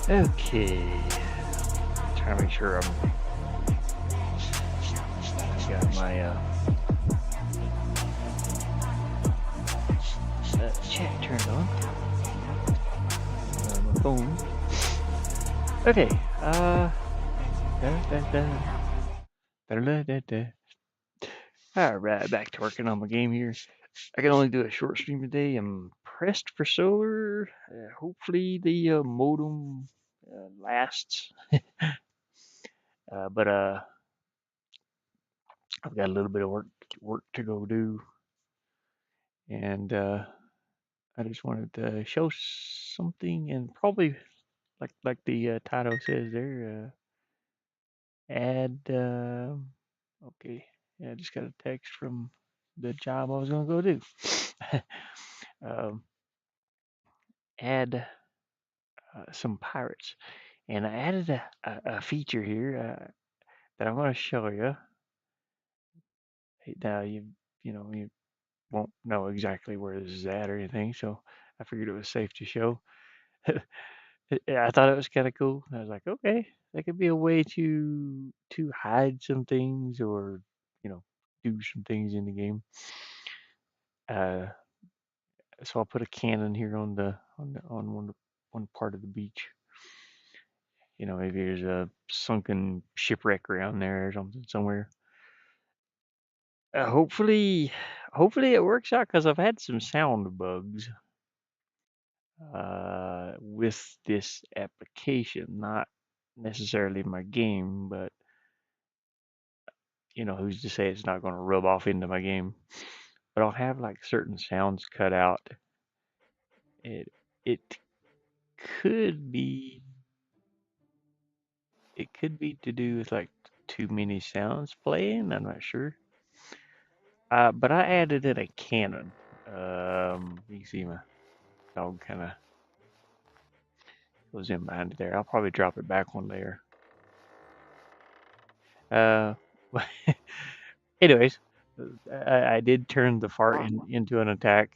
Okay. Trying to make sure I got my chat turned on. My phone. Okay. Alright, back to working on my game here. I can only do a short stream today. I'm pressed for solar. Hopefully the modem lasts. But I've got a little bit of work to go do, and I just wanted to show something, and probably like the title says there, add. Okay, yeah, I just got a text from the job I was gonna go do. um, add some pirates, and I added a feature here that I'm gonna show you. Now you won't know exactly where this is at or anything, so I figured it was safe to show. I thought it was kind of cool. I was like, okay, that could be a way to hide some things or do some things in the game. Uh, so I'll put a cannon here on one part of the beach. Maybe there's a sunken shipwreck around there or something somewhere. Hopefully it works out because I've had some sound bugs with this application, not necessarily my game, but who's to say it's not going to rub off into my game? But I'll have like certain sounds cut out. It could be it could be to do with like too many sounds playing. I'm not sure. But I added in a cannon. You can see my dog kind of goes in behind it there. I'll probably drop it back one layer. Uh, anyways, I did turn the fart into an attack,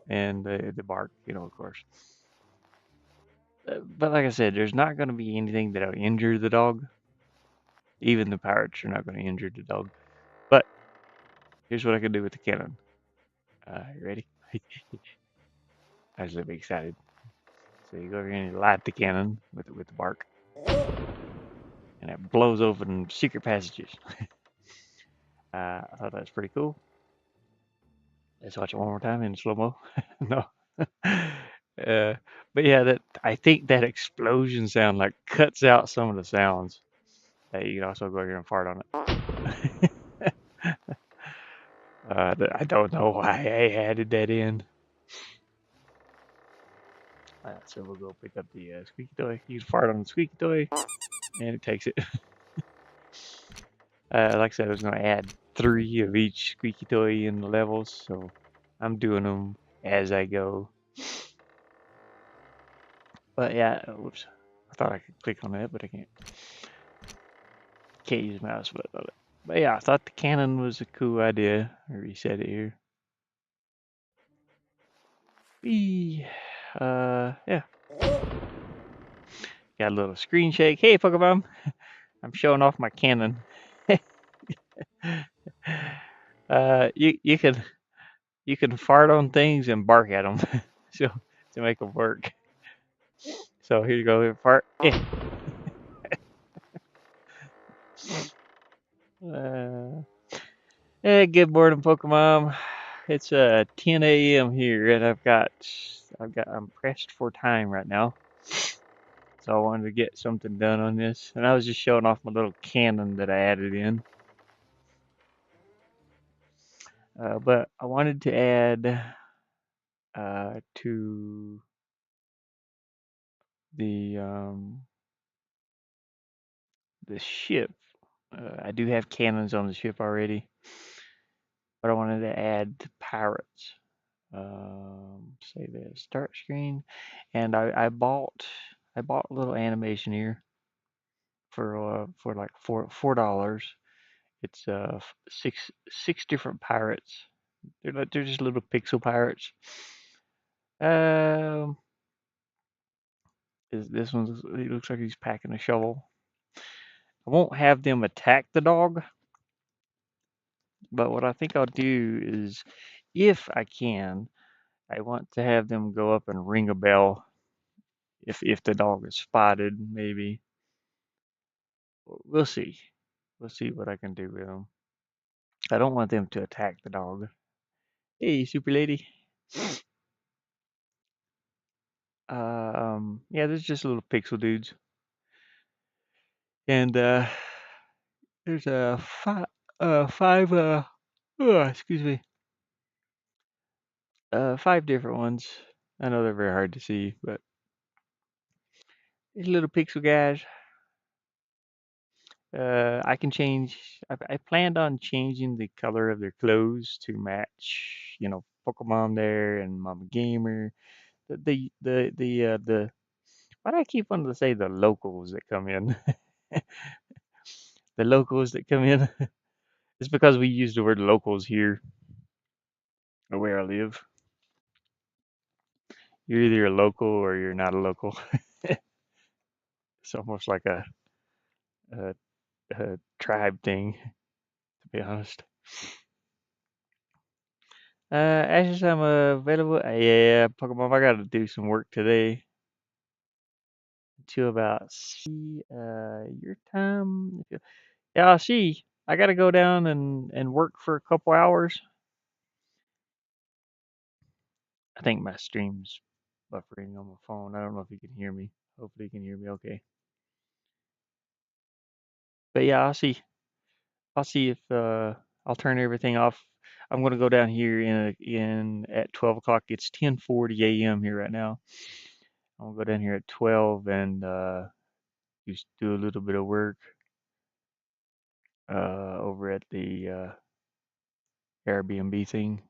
and the bark, of course. But like I said, there's not going to be anything that'll injure the dog. Even the pirates are not going to injure the dog. But here's what I can do with the cannon. You ready? I was a little bit excited. So you go over here and you light the cannon with the bark, and it blows open secret passages. I thought that was pretty cool. Let's watch it one more time in slow mo. No. But yeah, that I think that explosion sound like cuts out some of the sounds. You can also go here and fart on it. I don't know why I added that in. So we'll go pick up the squeaky toy. You can fart on the squeaky toy, and it takes it. Like I said, I was going to add 3 of each squeaky toy in the levels, so I'm doing them as I go. But yeah, whoops. I thought I could click on that, but I can't. Can't use mouse button on it. But yeah, I thought the cannon was a cool idea. I reset it here. Yeah. Got a little screen shake. Hey, Pokemon. I'm showing off my cannon. You can fart on things and bark at them, so to make them work. So here you go, fart. Good morning, Pokemon. It's 10 a.m. here, and I'm pressed for time right now. So I wanted to get something done on this, and I was just showing off my little cannon that I added in. But I wanted to add to the ship. I do have cannons on the ship already, but I wanted to add pirates. Save as start screen, and I bought a little animation here for like $4. It's six different pirates. They're just little pixel pirates. Um, This one? He looks like he's packing a shovel. I won't have them attack the dog, but what I think I'll do is, if I can, I want to have them go up and ring a bell if the dog is spotted. Maybe we'll see. We'll see what I can do with them. I don't want them to attack the dog. Hey, super lady. Yeah, there's just little pixel dudes, and there's a five excuse me, five different ones. I know they're very hard to see, but these little pixel guys. I can change. I planned on changing the color of their clothes to match, Pokemon there and Mama Gamer. The why do I keep wanting to say the locals that come in? The locals that come in. It's because we use the word locals here where I live. You're either a local or you're not a local. It's almost like a, a tribe thing, to be honest. Ashes, I'm available. Yeah, Pokemon, I gotta do some work today until about your time. Yeah, I'll see. I gotta go down and work for a couple hours. I think my stream's buffering on my phone. I don't know if you can hear me. Hopefully you can hear me okay. But yeah, I'll see. I'll see if I'll turn everything off. I'm gonna go down here in at 12 o'clock. It's 10:40 a.m. here right now. I'm gonna go down here at 12 and just do a little bit of work over at the Airbnb thing.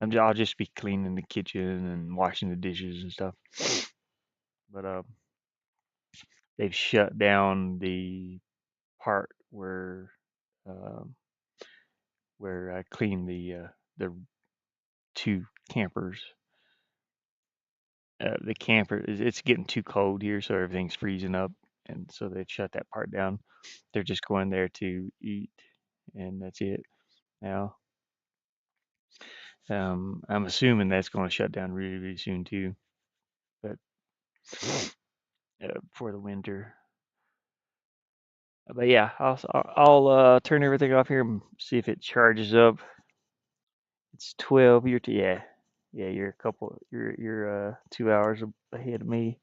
I'll just be cleaning the kitchen and washing the dishes and stuff. But they've shut down the part um, where I clean the two campers. The camper it's getting too cold here, so everything's freezing up, and so they've shut that part down. They're just going there to eat, and that's it now. I'm assuming that's going to shut down really, really soon too, but for the winter. But yeah, I'll turn everything off here and see if it charges up. It's 12. Yeah. You're 2 hours ahead of me.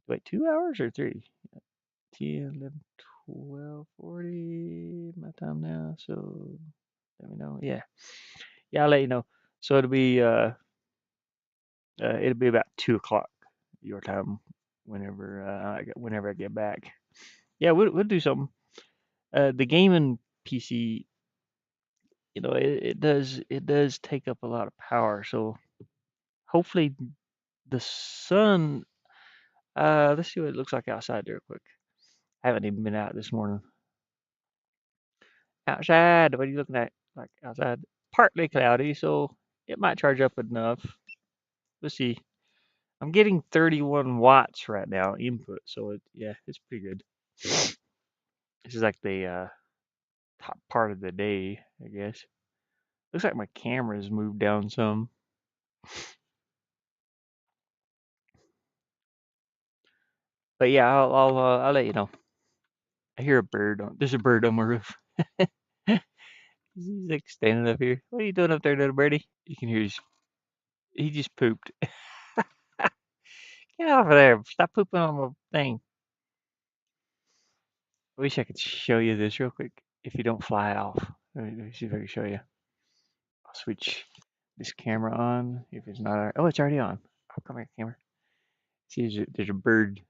Wait, 2 hours or three? 10, 11, 12, 40. My time now. So let me know. Yeah, I'll let you know. So it'll be about 2 o'clock your time whenever I get back. Yeah, we'll do something. The gaming PC, it does take up a lot of power. So hopefully the sun. Let's see what it looks like outside real quick. I haven't even been out this morning. Outside, what are you looking at? Like outside, partly cloudy, so it might charge up enough. Let's see. I'm getting 31 watts right now input, so it's pretty good. This is like the top part of the day, I guess. Looks like my camera's moved down some. But yeah, I'll let you know. I hear a bird there's a bird on my roof. He's like standing up here. What are you doing up there, little birdie? You can hear he just pooped. Get off of there. Stop pooping on my thing. I wish I could show you this real quick if you don't fly off. Let me see if I can show you. I'll switch this camera on if it's not. Oh, it's already on. Oh, come here, camera. See, there's a bird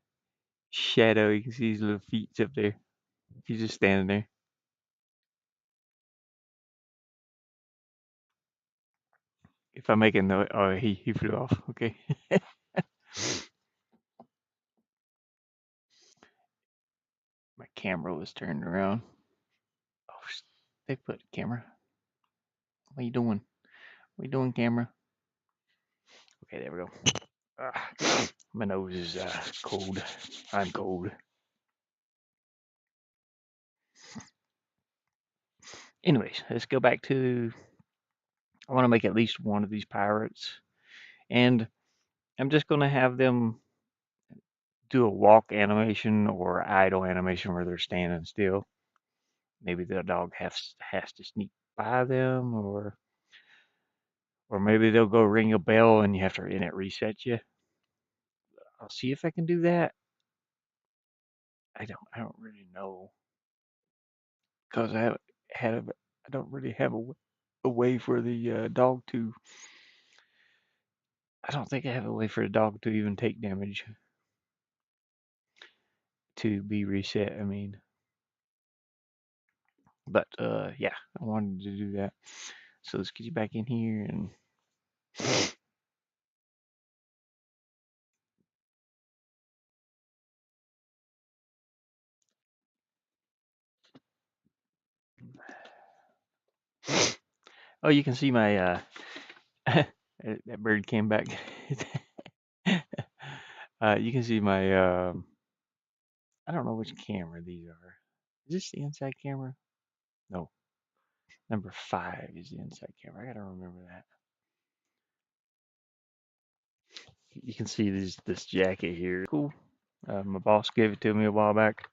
shadow. You can see his little feet up there. He's just standing there. If I make a noise, oh, he flew off. Okay. My camera was turned around. Oh, they put camera. What are you doing? What are you doing, camera? Okay, there we go. My nose is cold. I'm cold. Anyways, let's go back to. I want to make at least one of these pirates, and I'm just going to have them do a walk animation or idle animation where they're standing still. Maybe the dog has to sneak by them, or maybe they'll go ring a bell and you have to and it resets you. I'll see if I can do that. I don't really know because I haven't had a I don't really have a way for the dog to. I don't think I have a way for the dog to even take damage to be reset. I mean, but yeah, I wanted to do that. So let's get you back in here and oh, you can see my that bird came back. You can see my I don't know which camera these are. Is this the inside camera? No. Number 5 is the inside camera. I gotta remember that. You can see this jacket here. Cool. My boss gave it to me a while back.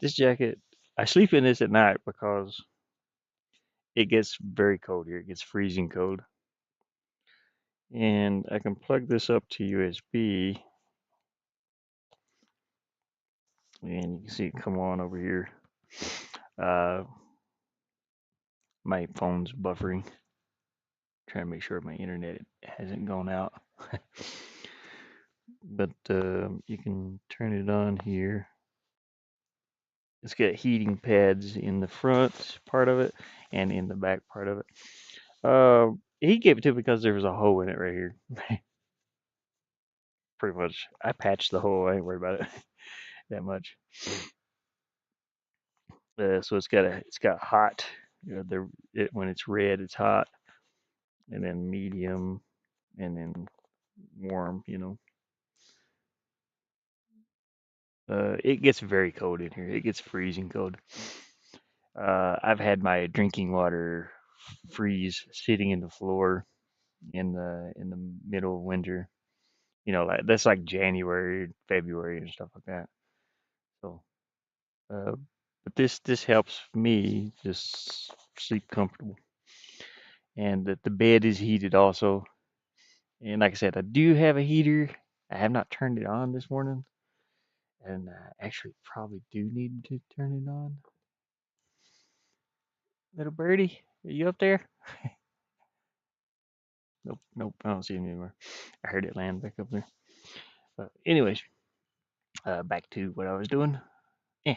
This jacket, I sleep in this at night because it gets very cold here. It gets freezing cold. And I can plug this up to USB, and you can see it come on over here. Uh, my phone's buffering. Trying to make sure my internet hasn't gone out. But you can turn it on here. It's got heating pads in the front part of it and in the back part of it. He gave it to me because there was a hole in it right here. Pretty much, I patched the hole. I ain't worried about it that much. So it's got hot. You know, when it's red, it's hot, and then medium, and then warm. It gets very cold in here. It gets freezing cold. I've had my drinking water freeze sitting in the floor in the middle of winter. Like that's like January, February, and stuff like that. So, uh, but this helps me just sleep comfortable, and that the bed is heated also. And like I said, I do have a heater. I have not turned it on this morning, and actually probably do need to turn it on. Little birdie, are you up there? Nope, nope, I don't see him anymore. I heard it land back up there. But anyways, back to what I was doing. Eh.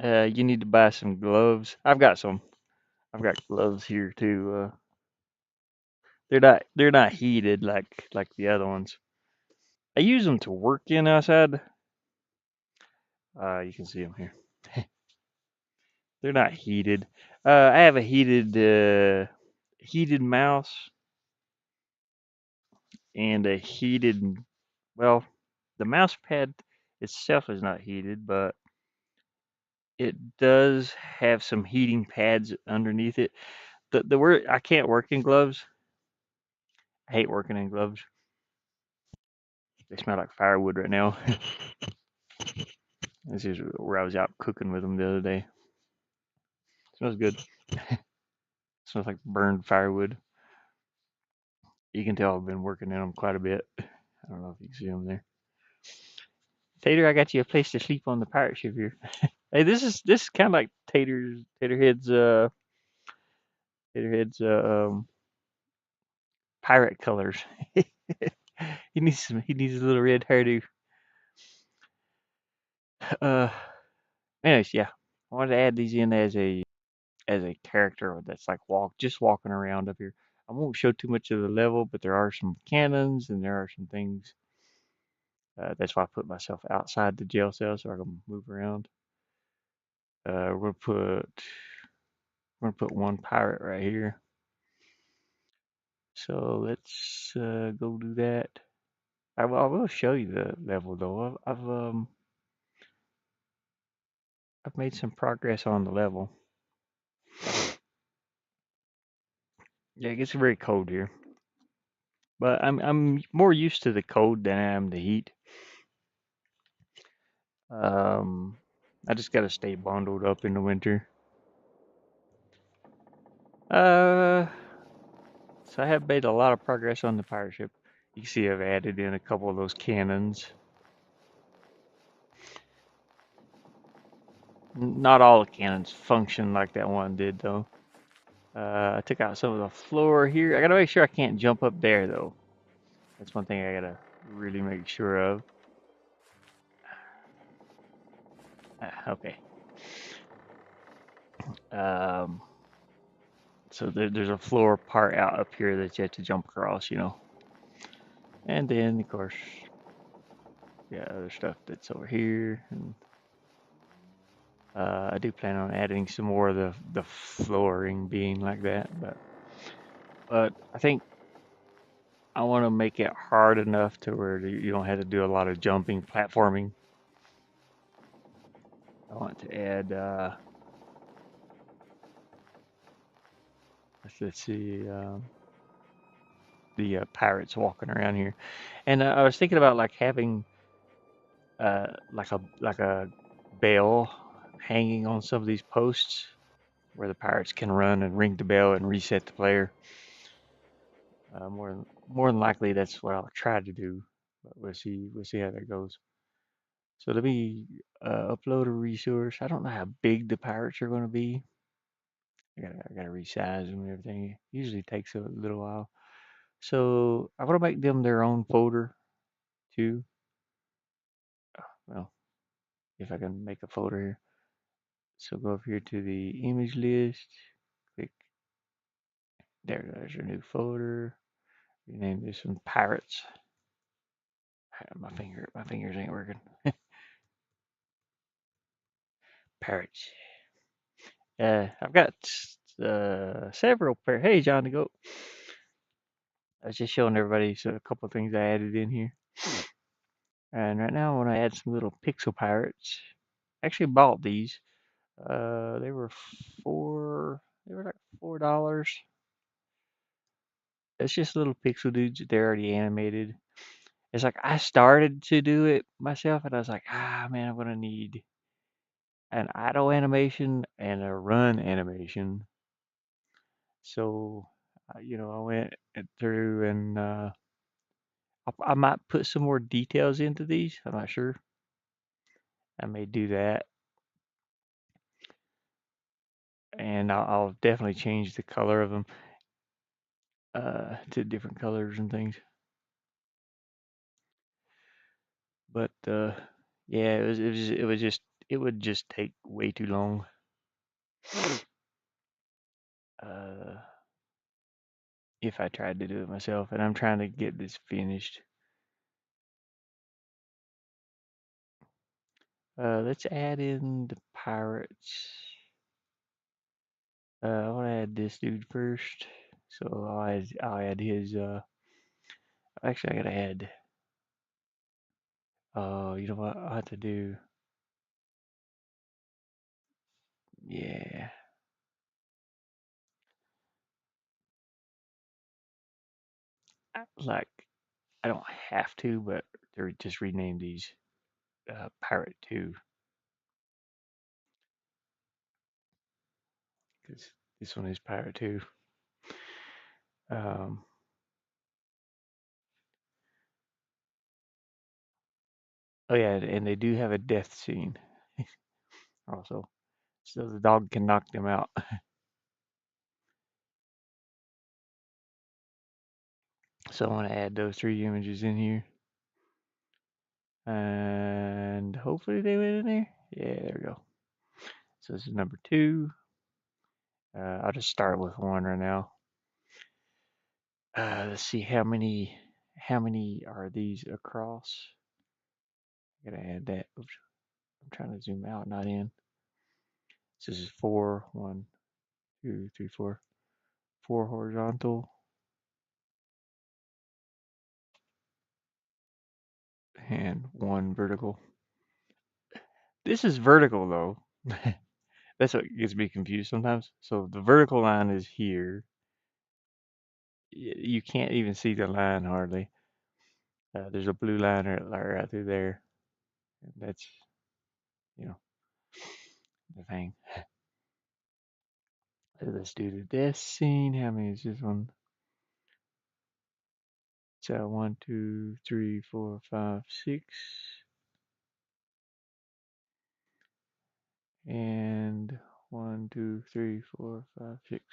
You need to buy some gloves. I've got some. I've got gloves here too. They're not heated like the other ones. I use them to work in outside. You can see them here. They're not heated. I have a heated mouse and a heated. Well, the mouse pad itself is not heated, but it does have some heating pads underneath it. The word I can't work in gloves. I hate working in gloves. They smell like firewood right now. This is where I was out cooking with them the other day. Smells good. Smells like burned firewood. You can tell I've been working in them quite a bit. I don't know if you can see them there. Tater, I got you a place to sleep on the pirate ship here. Hey, this is kind of like Taterhead's pirate colors. He needs a little red hairdo. Uh, anyways, yeah, I wanted to add these in as a character that's like just walking around up here. I won't show too much of the level, but there are some cannons and there are some things. That's why I put myself outside the jail cell so I can move around. We're gonna put one pirate right here. So let's go do that. I will show you the level though. I've made some progress on the level. Yeah, it gets very cold here, but I'm more used to the cold than I am the heat. Um, I just gotta stay bundled up in the winter. Uh, so I have made a lot of progress on the pirate ship. You can see I've added in a couple of those cannons. Not all the cannons function like that one did though. I took out some of the floor here. I gotta make sure I can't jump up there though. That's one thing I gotta really make sure of. Okay. Um, so there's a floor part out up here that you have to jump across, And then, of course, yeah, other stuff that's over here. And I do plan on adding some more of the flooring being like that, but I think I want to make it hard enough to where you don't have to do a lot of jumping, platforming. I want to add, let's see, the pirates walking around here, and I was thinking about like having like a bell hanging on some of these posts where the pirates can run and ring the bell and reset the player. More than likely, that's what I'll try to do. But we'll see how that goes. So let me upload a resource. I don't know how big the pirates are going to be. I gotta resize them and everything. Usually takes a little while. So I want to make them their own folder too. Well, if I can make a folder here. So go up here to the image list. Click there's your new folder. Rename this one Pirates. My fingers ain't working. Pirates. I've got several pair. Hey, John the Goat. I was just showing everybody a couple of things I added in here. And right now I want to add some little pixel pirates. I actually bought these. They were four. They were like $4. It's just little pixel dudes. They're already animated. It's like I started to do it myself, and I was like, man, I'm gonna need an idle animation and a run animation. So, I went through and I might put some more details into these. I'm not sure. I may do that, and I'll definitely change the color of them to different colors and things. But yeah, it would just take way too long. Uh, if I tried to do it myself, and I'm trying to get this finished. Let's add in the pirates. I want to add this dude first. So I'll add his. Actually, I gotta add. Oh, you know what? I have to do. Yeah, like I don't have to, but they're just rename these Pirate Two because this one is Pirate Two. Um, oh yeah, and they do have a death scene also, so the dog can knock them out. So I want to add those three images in here. And hopefully they went in there. Yeah, there we go. So this is number two. I'll just start with one right now. Let's see how many are these across. I gotta add that. Oops, I'm trying to zoom out, not in. So this is four. One, two, three, four. Four horizontal. and 1 vertical. This is vertical though. That's what gets me confused sometimes. So the vertical line is here. You can't even see the line hardly. There's a blue line right through there. And that's, you know, the thing. Let's do the death scene. How many is this one? So 1, 2, 3, 4, 5, 6. And 1, 2, 3, 4, 5, 6.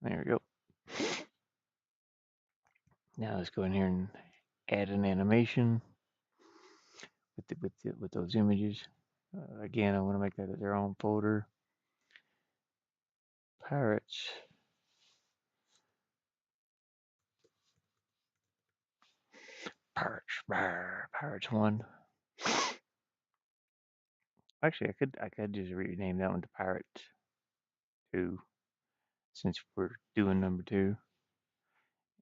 There we go. Now let's go in here and add an animation with those images. Again, I want to make that their own folder. Pirates. Pirates 1. Actually, I could just rename that one to Pirates 2 since we're doing number 2,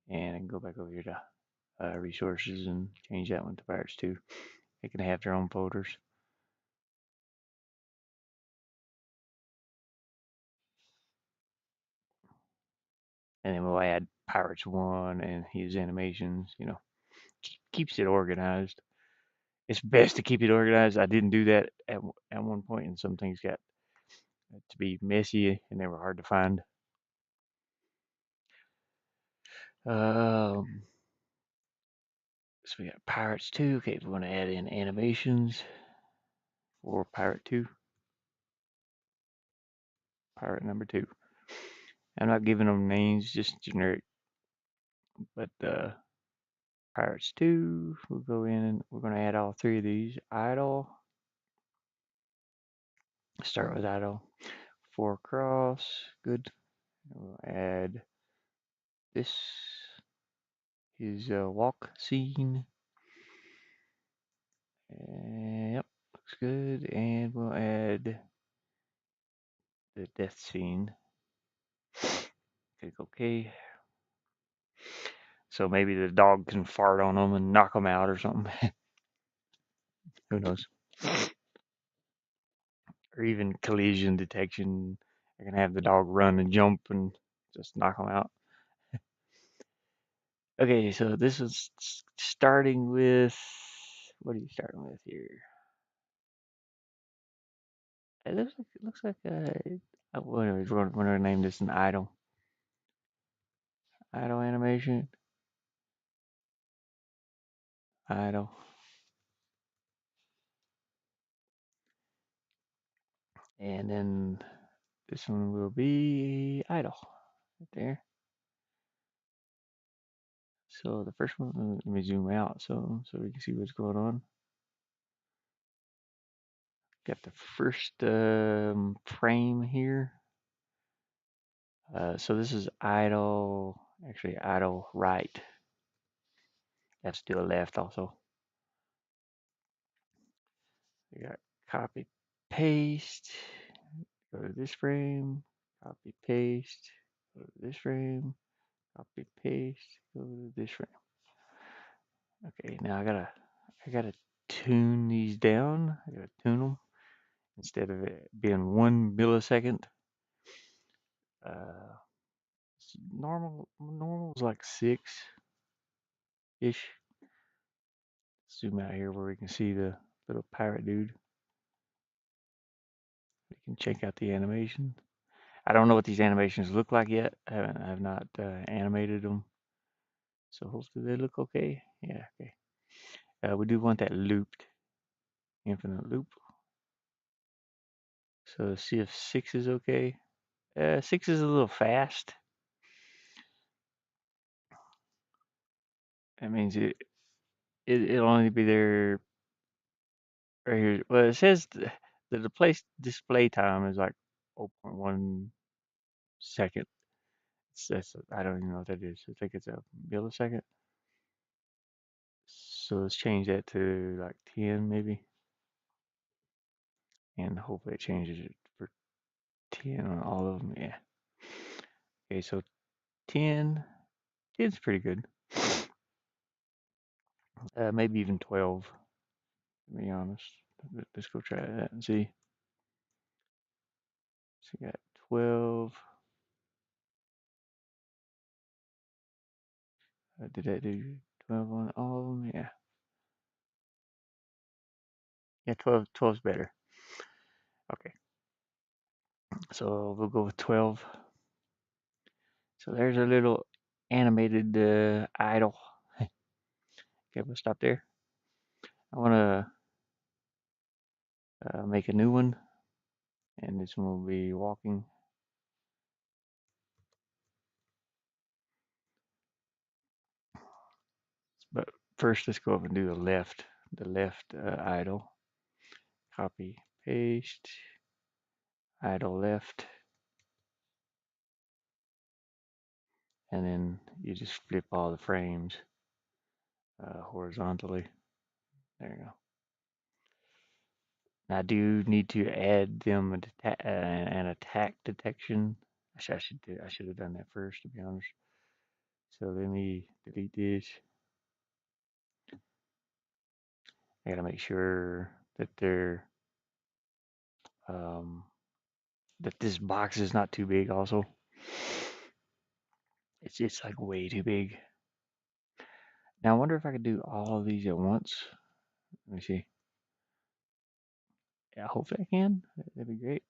and I can go back over here to resources and change that one to Pirates 2. They can have their own folders. And then we'll add Pirates 1 and his animations, keeps it organized. It's best to keep it organized. I didn't do that at one point, and some things got to be messy and they were hard to find. Um, so we got Pirates 2. Okay, we want to add in animations for Pirate 2. Pirate number 2. I'm not giving them names, just generic. But Pirates 2, we'll go in and we're going to add all 3 of these. Idle. Start with idle. 4 cross. Good. We'll add this. His walk scene. Yep, looks good. And we'll add the death scene. Click OK. So maybe the dog can fart on them and knock them out or something. Who knows? Or even collision detection. I can have the dog run and jump and just knock them out. Okay, so this is starting with, what are you starting with here? It looks like we're going to name this an idle animation. Idle. And then this one will be idle right there. So the first one, let me zoom out so we can see what's going on. Got the first frame here. So this is idle, actually idle right. That's to the left also. We got copy, paste, go to this frame, copy, paste, go to this frame, copy, paste, go to this frame. Okay, now I gotta tune these down. I gotta tune them instead of it being 1 millisecond. Uh, normal is like 6-ish. Zoom out here where we can see the little pirate dude. We can check out the animation. I don't know what these animations look like yet. I have not animated them, so hopefully they look okay. Yeah, okay. We do want that looped, infinite loop. So let's see if 6 is okay. 6 is a little fast. That means it'll only be there right here. Well, it says the display time is like 0.1 second. I don't even know what that is. I think it's a millisecond. So let's change that to like 10 maybe. And hopefully it changes it for 10 on all of them. Yeah. Okay, so 10. 10's pretty good. Maybe even 12, to be honest. Let's go try that and see. So we got 12. Did I do 12 on all of them? Yeah. Yeah, 12. 12's better. Okay. So we'll go with 12. So there's a little animated idol. Okay, we'll stop there. I want to make a new one, and this one will be walking. But first, let's go up and do the left idle. Copy, paste, idle left, and then you just flip all the frames horizontally. There you go. Now, I do need to add them an attack detection. I should have done that first, to be honest. So let me delete this. I gotta make sure that they're um, that this box is not too big. Also, it's like way too big. Now I wonder if I could do all of these at once. Let me see. Yeah, hopefully I can. That'd be great.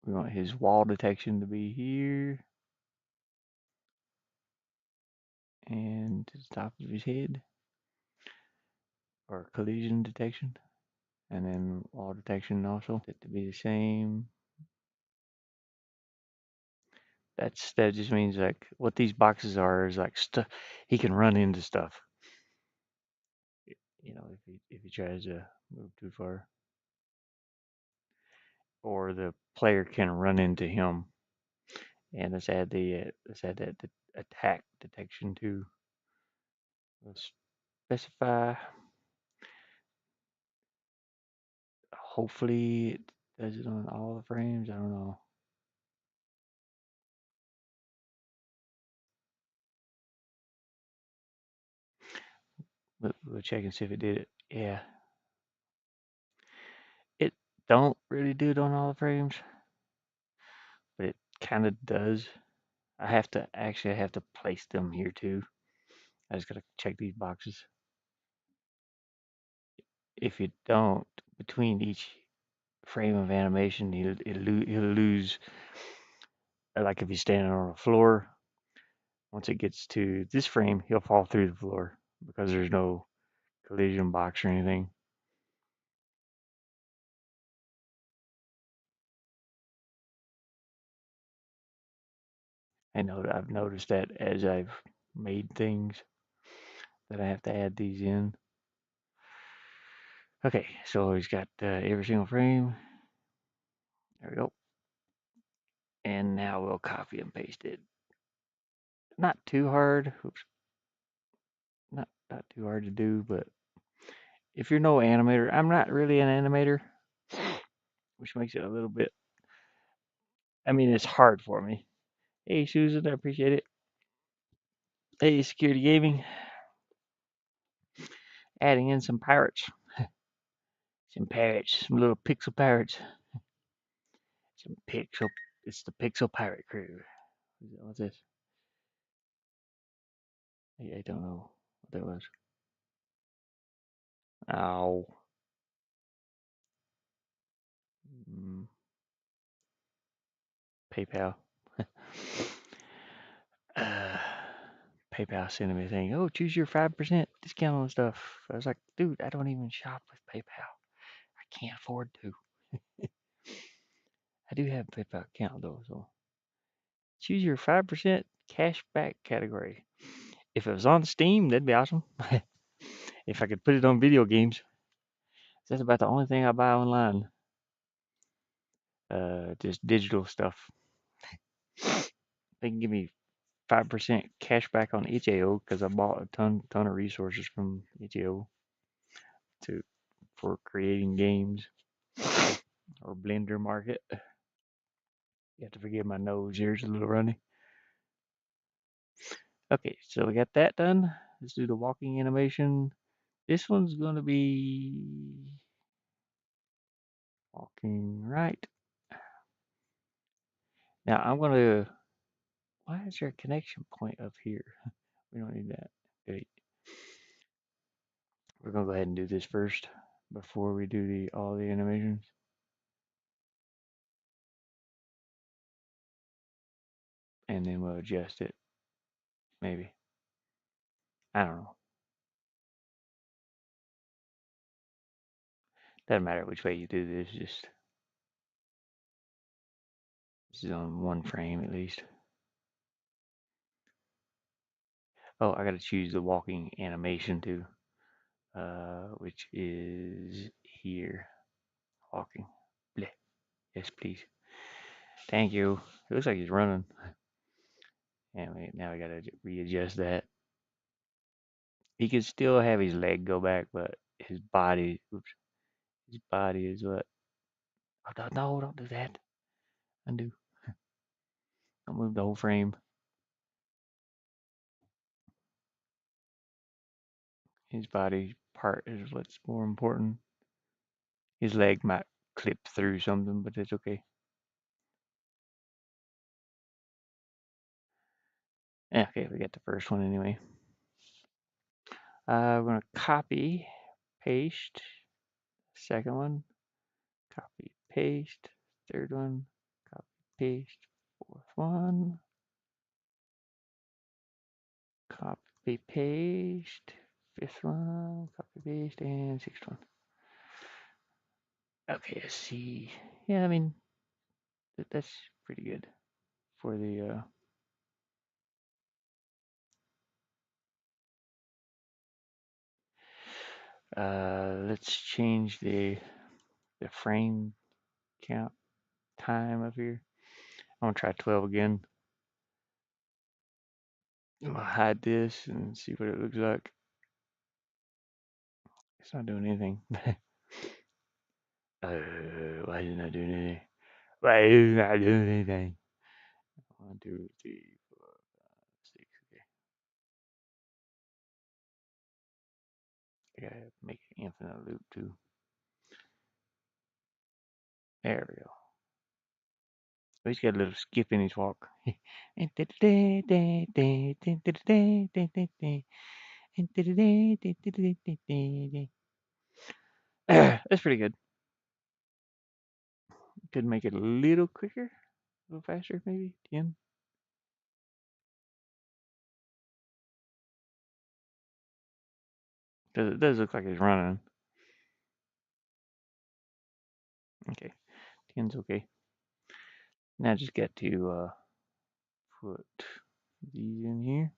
We want his wall detection to be here and to the top of his head, or collision detection, and then wall detection also that to be the same. That just means like what these boxes are is like stuff he can run into stuff. You know, if he tries to move too far, or the player can run into him. And let's add that attack detection too. Let's specify. Hopefully it does it on all the frames. I don't know. We'll check and see if it did it. Yeah, it don't really do it on all the frames, but it kind of does. I have to place them here too. I just gotta check these boxes. If you don't, between each frame of animation, he'll lose. Like if he's standing on the floor, once it gets to this frame, he'll fall through the floor because there's no collision box or anything. I know I've noticed that as I've made things that I have to add these in. Okay, so he's got every single frame. There we go. And now we'll copy and paste it. Not too hard. Oops. Not too hard to do, but if you're no animator, I'm not really an animator, which makes it a little bit. I mean, it's hard for me. Hey, Susan, I appreciate it. Hey, Security Gaming, adding in some pirates. Some parrots, some little pixel parrots. Some pixel. It's the Pixel Pirate Crew. What's this? I don't know what that was. Ow. Mm, PayPal. uh, PayPal sending me a thing. Oh, choose your 5% discount on stuff. I was like, dude, I don't even shop with PayPal. I can't afford to. I do have a PayPal account though, so choose your 5% cash back category. If it was on Steam, that'd be awesome. If I could put it on video games, that's about the only thing I buy online. Just digital stuff. They can give me 5% cash back on itch.io because I bought a ton of resources from itch.io to for creating games or Blender Market. You have to forgive my nose here; it's a little runny. Okay, so we got that done. let's do the walking animation. This one's gonna be walking right. Now I'm gonna. Why is there a connection point up here? We don't need that. Wait, we're gonna go ahead and do this first before we do all the animations, and then we'll adjust it. Maybe, I don't know. Doesn't matter which way you do this. Just this is on one frame at least. Oh, I gotta choose the walking animation too, which is here. Walking. Bleh. Yes, please. Thank you. It looks like he's running. And now we gotta readjust that. He can still have his leg go back, but his body, oops, his body is what? Oh, no, don't do that. Undo. Don't move the whole frame. His body part is what's more important. His leg might clip through something, but it's okay. Yeah, okay, we got the first one anyway. We're gonna copy, paste, second one, copy, paste, third one, copy, paste, fourth one, copy, paste, fifth one, copy, paste, and sixth one. Okay, let's see. Yeah, I mean, that's pretty good for the, let's change the frame count time up here. I'm gonna try 12 again. I'm gonna hide this and see what it looks like. It's not doing anything. Why is it not doing anything? Why is it not doing anything? 1, 2, 3, 4, 5, 6. Okay. I gotta make an infinite loop too. There we go. Oh, he's got a little skip in his walk. That's pretty good. Could make it a little quicker, a little faster, maybe. 10. Because it does look like he's running. Okay, 10's okay. Now I just got to put these in here.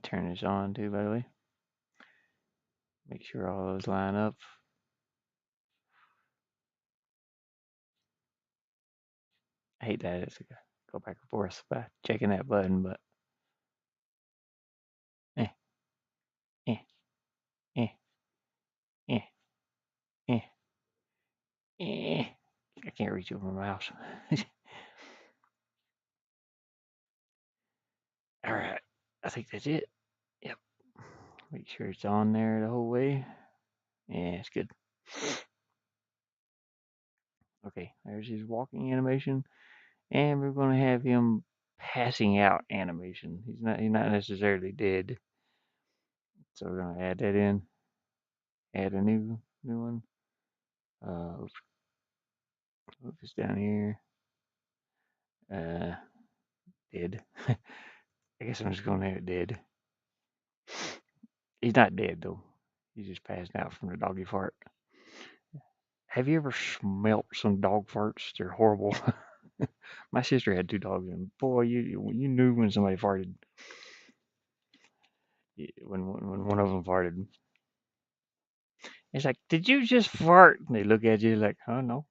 Turn this on too, by the way. Make sure all those line up. I hate that it's go back and forth by checking that button, but eh, eh, eh, eh, eh, eh. I can't reach over my mouse. All right, I think that's it. Yep. Make sure it's on there the whole way. Yeah, it's good. Okay, there's his walking animation, and we're gonna have him passing out animation. He's not necessarily dead. So we're gonna add that in. Add a new one. Let's move this down here. Dead. I guess I'm just gonna have it dead. He's not dead though. He's just passed out from the doggy fart. Have you ever smelt some dog farts? They're horrible. My sister had 2 dogs, and boy, you knew when somebody farted. When one of them farted, it's like, did you just fart? And they look at you like, oh no.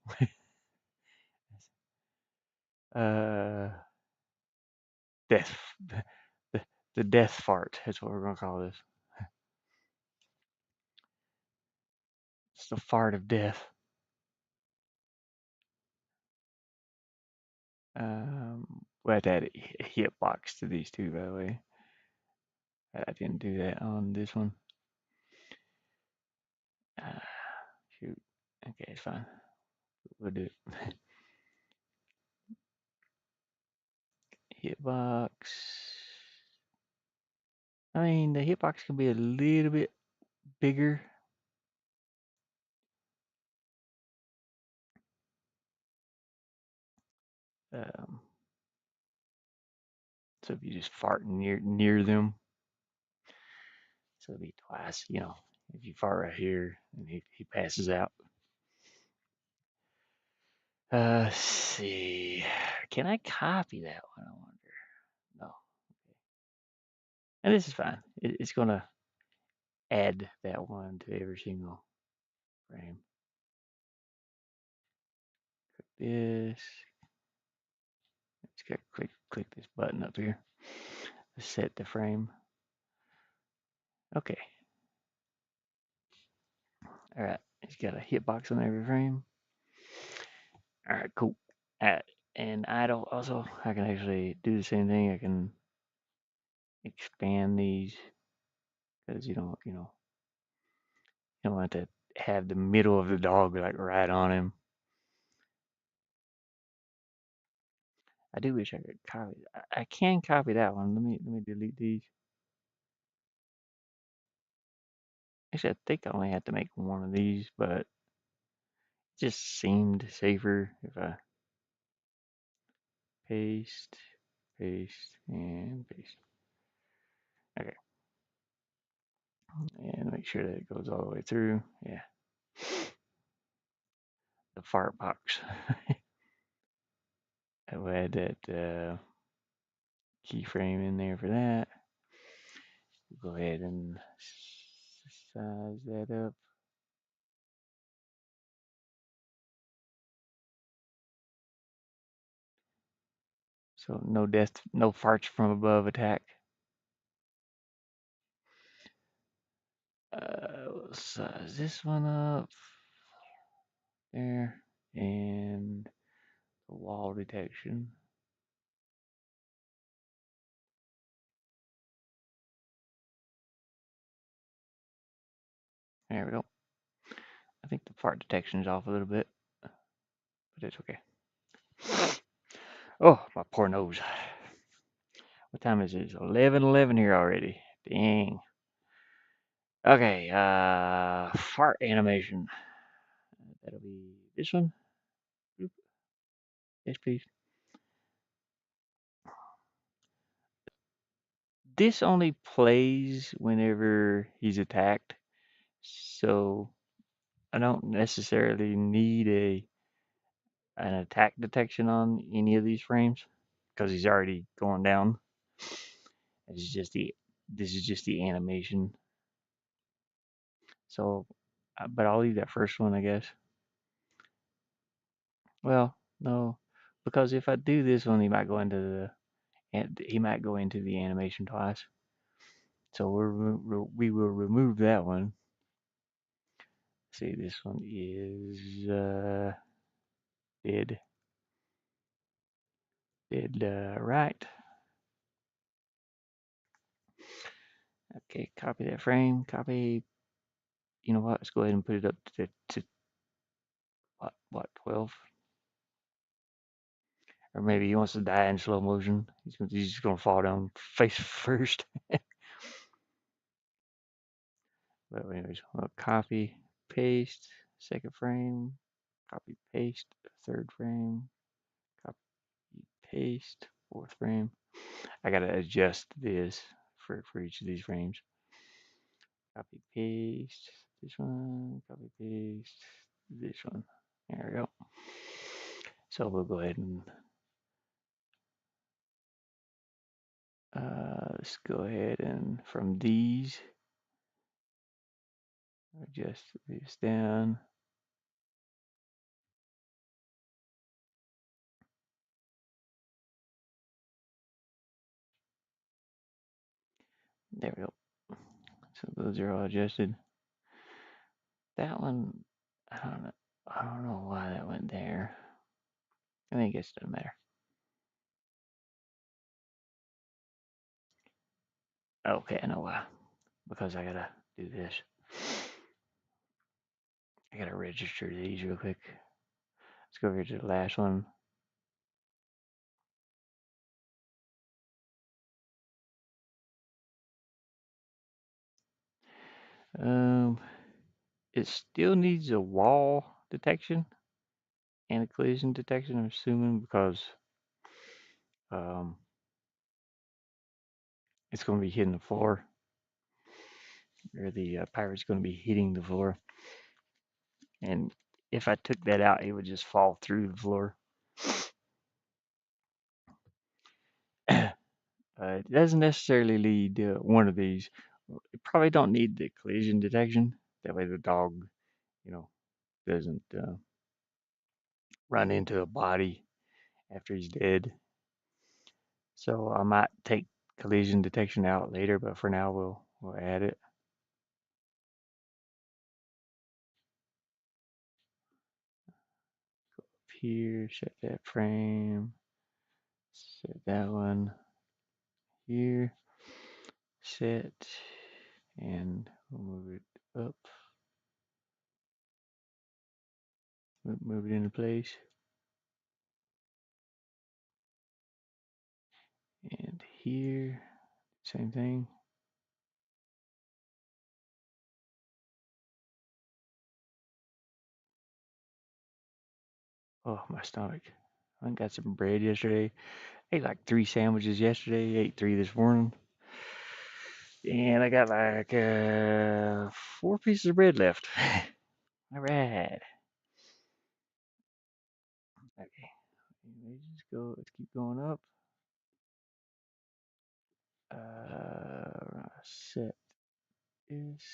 Uh, death. The, the death fart. That's what we're gonna call this. It's the fart of death. We'll have to add a hitbox to these two, by the way. I didn't do that on this one. Uh, shoot. Okay, it's fine. We'll do it. Hitbox. I mean, the hitbox can be a little bit bigger. Um, so if you just fart near them, so it'll be twice. You know, if you fart right here and he passes out. Let's see. Can I copy that one? I wonder. No. Okay. And this is fine. It's gonna add that one to every single frame. This. Let's go click this button up here. Set the frame. Okay. All right. It's got a hitbox on every frame. All right. Cool. And I don't also I can actually do the same thing. I can expand these because you don't want to have the middle of the dog like right on him. I do wish I could copy. I can copy that one. Let me delete these. Actually, I think I only had to make one of these, but it just seemed safer if I paste, paste, and paste. Okay, and make sure that it goes all the way through. Yeah, the fart box. I will add that keyframe in there for that. Go ahead and size that up. So no death, no farts from above attack. We'll size this one up there, and the wall detection. There we go. I think the fart detection is off a little bit, but it's okay. Oh, my poor nose. What time is it? It's 11:11 here already. Dang. Okay, fart animation. That'll be this one. Oop. Yes, please. This only plays whenever he's attacked, so I don't necessarily need an attack detection on any of these frames because he's already going down. This is just the animation. So, but I'll leave that first one, I guess. Well, no, because if I do this one, he might go into the animation twice. So we will remove that one. See, this one is did right. Okay, copy that frame. Copy. You know what? Let's go ahead and put it up to what 12, or maybe he wants to die in slow motion. He's just gonna fall down face first. But anyways, we'll copy, paste, second frame, copy, paste, third frame, copy, paste, fourth frame. I gotta adjust this for each of these frames. Copy, paste, this one, copy, paste, this one. There we go. So we'll go ahead and let's go ahead and from these, adjust this down. There we go. So those are all adjusted. That one, I don't know. I don't know why that went there. I think it doesn't matter. Okay, I know why. Because I gotta do this. I gotta register these real quick. Let's go over to the last one. Um, it still needs a wall detection and a collision detection, I'm assuming, because um, it's going to be hitting the floor, or the pirate's going to be hitting the floor. And if I took that out, it would just fall through the floor. It doesn't necessarily need one of these. You probably don't need the collision detection. That way the dog, you know, doesn't run into a body after he's dead. So I might take collision detection out later, but for now we'll add it. Up here, set that frame, set that one here, set, and we'll move it up, move it into place. And here, same thing. Oh, my stomach. I got some bread yesterday. I ate like 3 sandwiches yesterday. Ate 3 this morning. And I got like 4 pieces of bread left. All right. Okay. Let's just go. Let's keep going up. Set is.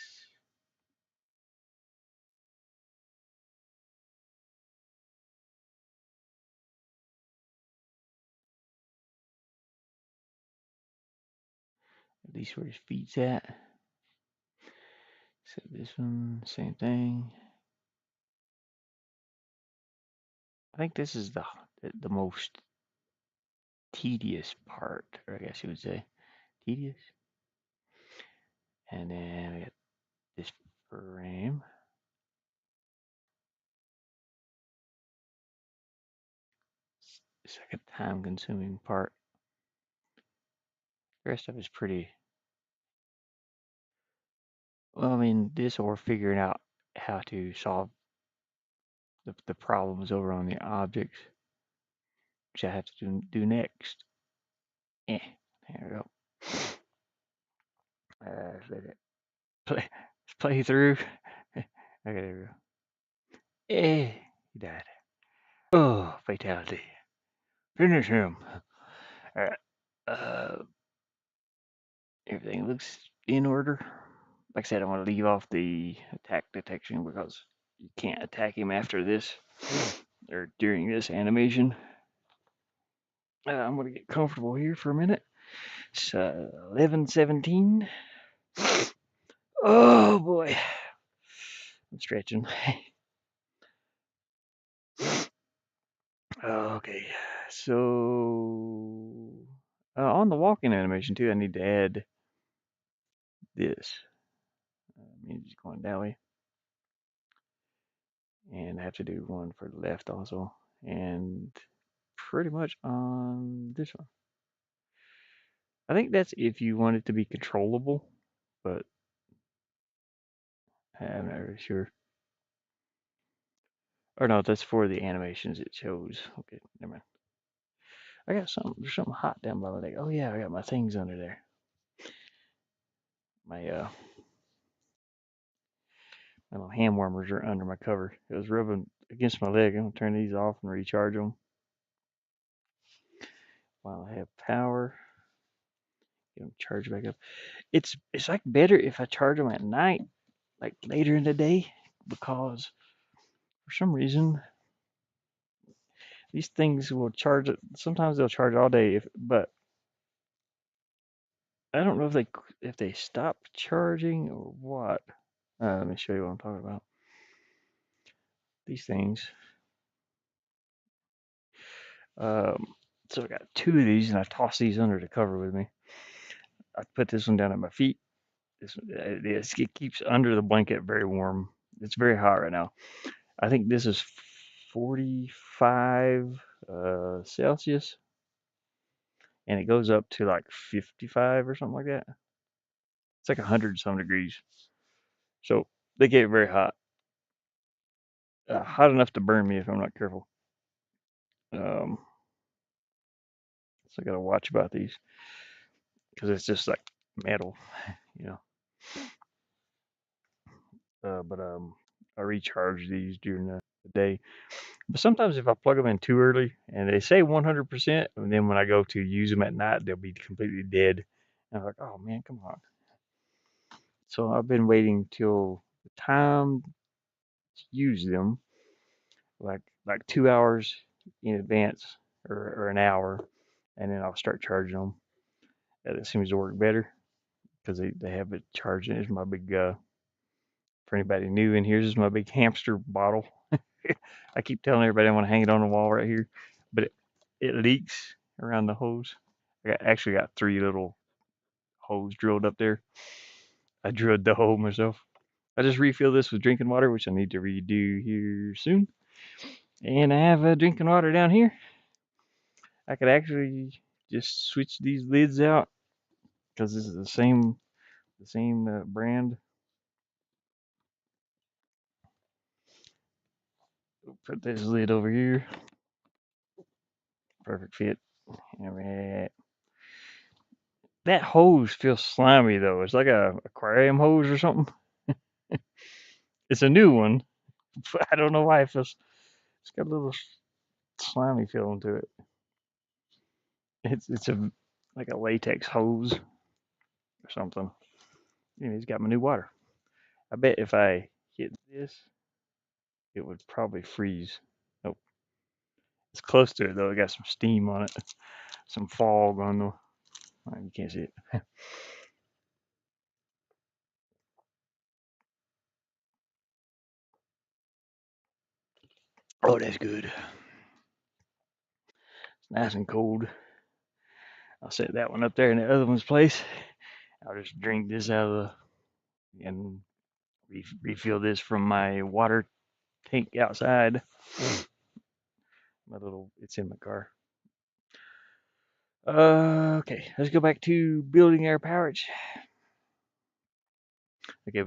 At least where his feet's at. Set this one. Same thing. I think this is the most tedious part, or I guess you would say tedious. And then we got this frame. It's like a time-consuming part. The rest of it's pretty. Well, I mean, this or figuring out how to solve the problems over on the objects, which I have to do next. There we go. Let it play through. Okay, there we go. He died. Oh, fatality. Finish him. All right. Everything looks in order. Like I said, I want to leave off the attack detection because you can't attack him after this or during this animation. I'm going to get comfortable here for a minute. It's 11:17. Oh boy. I'm stretching. Okay. So on the walking animation too, I need to add this. Means it's going that way. And I have to do one for the left also. And pretty much on this one. I think that's if you want it to be controllable, but I'm not really sure. Or no, that's for the animations it shows. Okay, never mind. I got something. There's something hot down by my leg. Oh yeah, I got my things under there. My my little hand warmers are under my cover. It was rubbing against my leg. I'm gonna turn these off and recharge them while I have power. Get them charged back up. It's like better if I charge them at night, like later in the day, because for some reason these things will charge it. Sometimes they'll charge all day, but I don't know if they stop charging or what. Let me show you what I'm talking about. These things. Um, so I got 2 of these, and I tossed these under the cover with me. I put this one down at my feet. It keeps under the blanket very warm. It's very hot right now. I think this is 45 Celsius, and it goes up to like 55 or something like that. It's like 100 some degrees. So they get very hot, hot enough to burn me if I'm not careful. Um, so I gotta watch about these because it's just like metal, you know. But I recharge these during the day. But sometimes if I plug them in too early, and they say 100%, and then when I go to use them at night, they'll be completely dead. And I'm like, oh man, come on. So I've been waiting till the time to use them, like 2 hours in advance, or an hour, and then I'll start charging them. And it seems to work better because they have it charging. It's my big for anybody new in here, this is my big hamster bottle. I keep telling everybody I want to hang it on the wall right here, but it leaks around the hose. Actually got 3 little holes drilled up there. I drilled the hole myself. I just refill this with drinking water, which I need to redo here soon. And I have drinking water down here. I could actually just switch these lids out because this is the same brand. Put this lid over here. Perfect fit. And that hose feels slimy though. It's like a aquarium hose or something. It's a new one, but I don't know why it feels. It's got a little slimy feeling to it. It's a like a latex hose or something. He's got my new water. I bet if I hit this, it would probably freeze. Nope, it's close to it though. It got some steam on it, some fog on the. You can't see it. Oh, that's good. It's nice and cold. I'll set that one up there in the other one's place. I'll just drink this out of the and refill this from my water tank outside. It's in my car. Okay, let's go back to building our pouch. Okay, I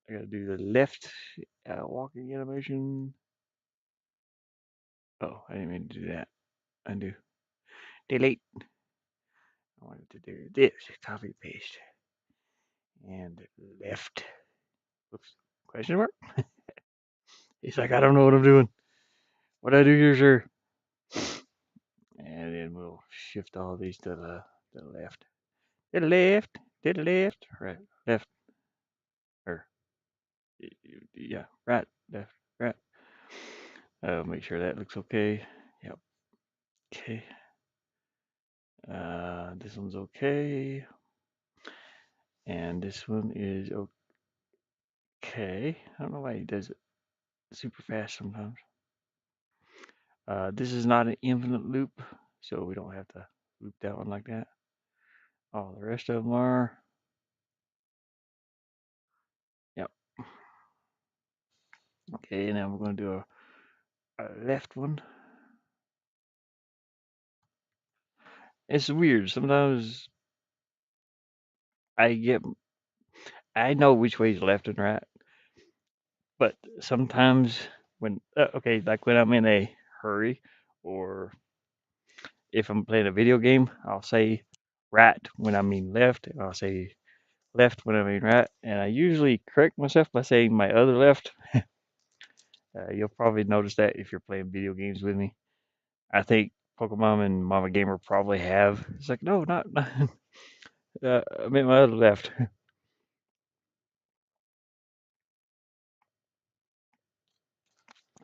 gotta do the left walking animation. Oh, I didn't mean to do that. Undo. Delete. I wanted to do this. Copy, paste. And left. Oops. Question mark? He's like, I don't know what I'm doing. What I do here, sir? And then we'll shift all these to the left. To the left. To the left. Right. Left. Or, yeah. Right. Left. Right. Make sure that looks okay. Yep. Okay. This one's okay. And this one is okay. I don't know why he does it super fast sometimes. This is not an infinite loop, so we don't have to loop that one like that. All the rest of them are. Yep. Okay, now we're going to do a left one. It's weird. Sometimes I know which way is left and right, but sometimes like when I'm in a hurry, or if I'm playing a video game, I'll say right when I mean left, and I'll say left when I mean right, and I usually correct myself by saying my other left. You'll probably notice that if you're playing video games with me. I think Pokemon and Mama Gamer probably have. It's like, no, not I meant my other left.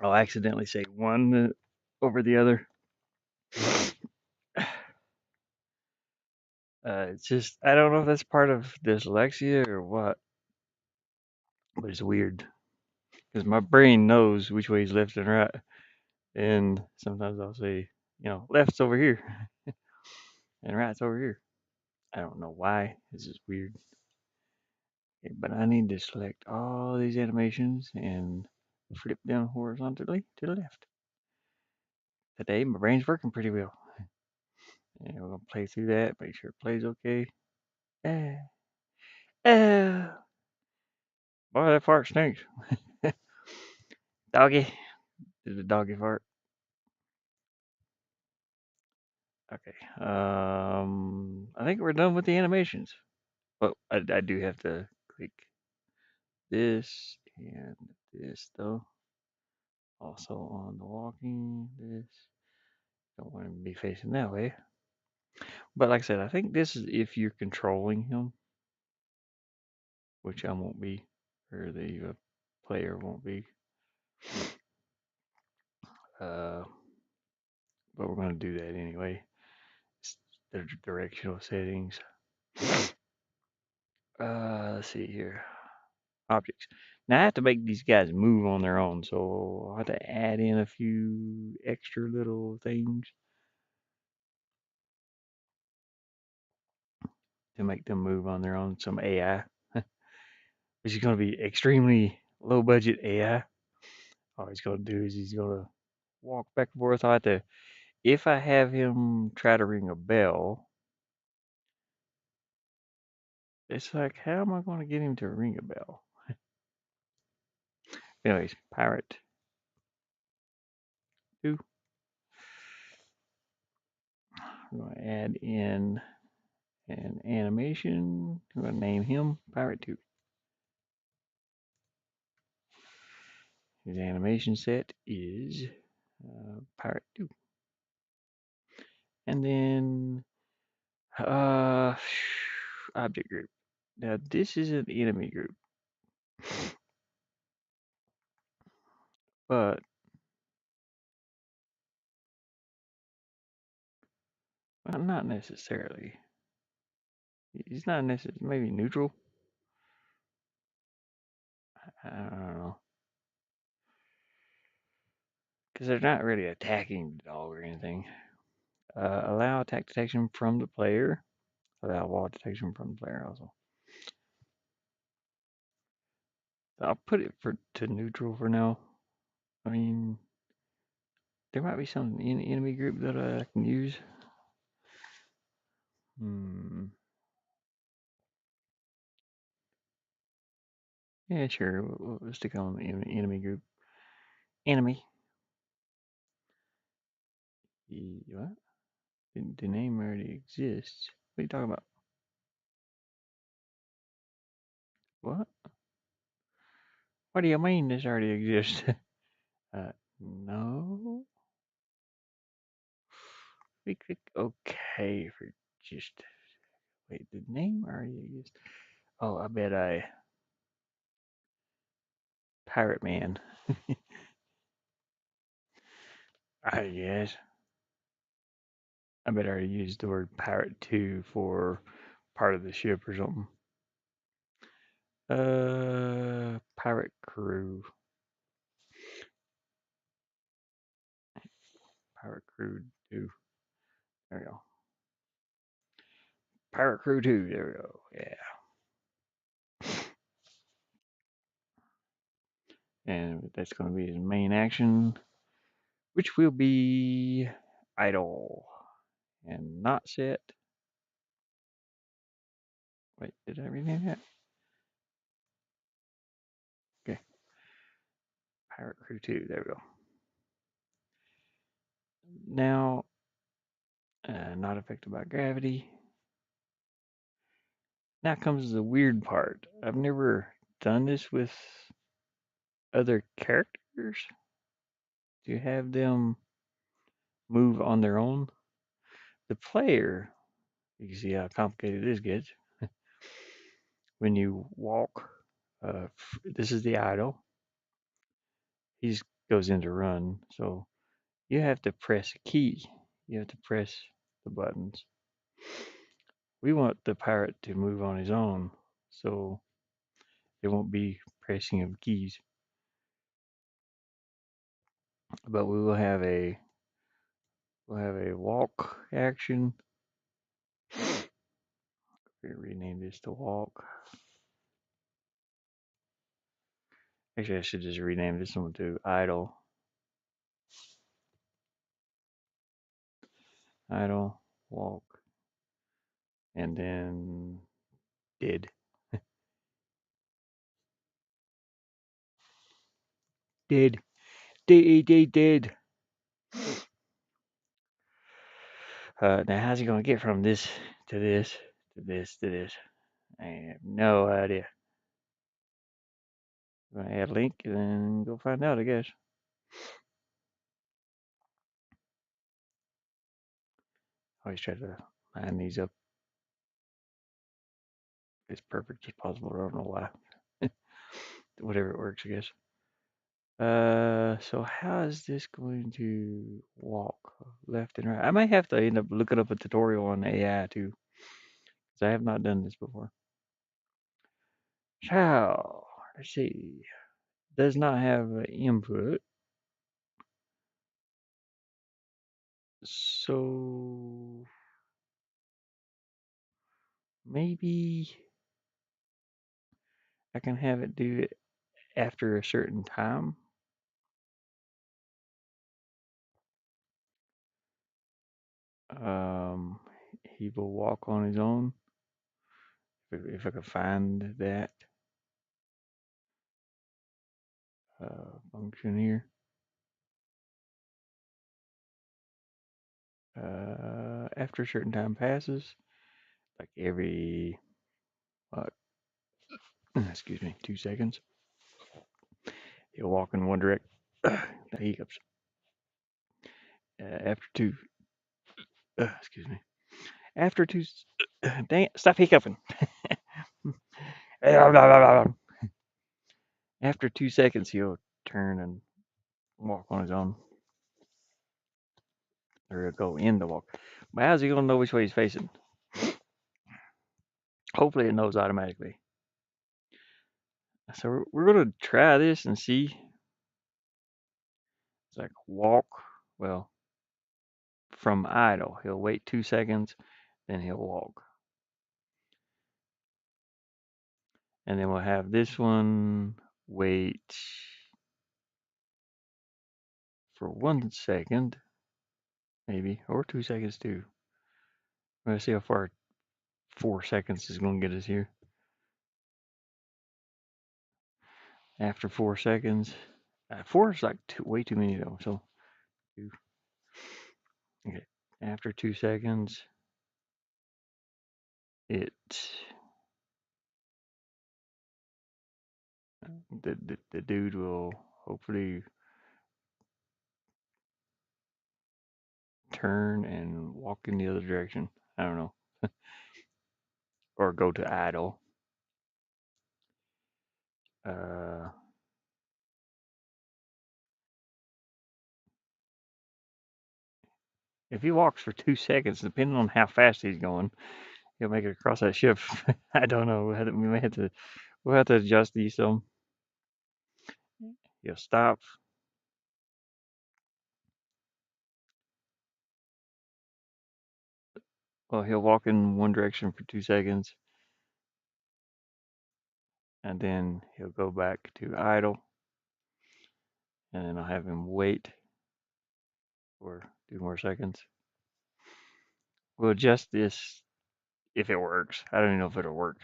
I'll accidentally say one over the other. It's just, I don't know if that's part of dyslexia or what, but it's weird because my brain knows which way is left and right. And sometimes I'll say, left's over here and right's over here. I don't know why. This is weird. Okay, but I need to select all these animations and flip them horizontally to the left. Today, my brain's working pretty well. And we're going to play through that, make sure it plays okay. Ah, ah. Boy, that fart stinks. Doggy. Did the doggy fart? Okay. I think we're done with the animations. Well, I do have to click this and this though. Also on the walking, this. Don't want him to be facing that way. But like I said, I think this is if you're controlling him, which I won't be, or the player won't be. Uh, but we're going to do that anyway. It's the directional settings. Let's see here. Objects. Now I have to make these guys move on their own, so I have to add in a few extra little things to make them move on their own. Some AI, which is going to be extremely low budget AI. All he's going to do is he's going to walk back and forth. I have to, if I have him try to ring a bell, it's like, how am I going to get him to ring a bell? Anyways, pirate 2. I'm going to add in an animation. I'm going to name him Pirate 2. His animation set is Pirate 2. And then object group. Now this is an enemy group, but well, not necessarily. He's not necessarily, maybe neutral. I don't know. Because they're not really attacking the dog or anything. Allow attack detection from the player. Allow wall detection from the player also. So I'll put it to neutral for now. I mean, there might be some enemy group that I can use. Yeah, sure. We'll stick on the enemy group. Enemy. What? The name already exists. What are you talking about? What? What do you mean this already exists? No. We click OK for just. Wait, the name already exists. Oh, I bet Pirate Man. I guess. I bet I already used the word Pirate 2 for part of the ship or something. Pirate Crew. Pirate Crew 2. There we go. Pirate Crew 2. There we go. Yeah. And that's going to be his main action, which will be idle and not set. Wait, did I rename that? Okay. Pirate Crew 2. There we go. Now, not affected by gravity. Now comes the weird part. I've never done this with other characters to have them move on their own. The player, you can see how complicated this gets. When you walk, this is the idle. He goes into run, so you have to press a key. You have to press the buttons. We want the pirate to move on his own, so there won't be pressing of keys. But we will have a walk action Rename this to walk. Actually, I should just rename this one to idle. Idle, walk, and then did. Did. Did. Now, how's he going to get from this to this to this to this? I have no idea. I'm going to add a link and then go find out, I guess. Always try to line these up as perfect as possible. I don't know why. Whatever it works, I guess. So how is this going to walk left and right? I might have to end up looking up a tutorial on AI too, because I have not done this before. How? Let's see. Does not have an input. So maybe I can have it do it after a certain time. Um, he will walk on his own. If I could find that function here. After a certain time passes, like every, uh, excuse me, 2 seconds, he'll walk in one direction. The hiccups. After two, excuse me. After two, dang it, stop hiccuping. After 2 seconds, he'll turn and walk on his own, or he'll go in the walk. But how's he gonna know which way he's facing? Hopefully, it knows automatically. So we're gonna try this and see. It's like walk. Well, from idle, he'll wait 2 seconds, then he'll walk, and then we'll have this one wait for 1 second, maybe, or 2 seconds too. We're gonna see how far 4 seconds is gonna get us here. After 4 seconds, four is like way too many though. So, two. Okay. After 2 seconds, it the dude will hopefully turn and walk in the other direction. I don't know, or go to idle. Uh, if he walks for 2 seconds, depending on how fast he's going, he'll make it across that ship. I don't know. We may have to. We'll have to adjust these some. He'll stop. Well, he'll walk in one direction for 2 seconds, and then he'll go back to idle, and then I'll have him wait for 2 more seconds. We'll adjust this if it works. I don't even know if it'll work.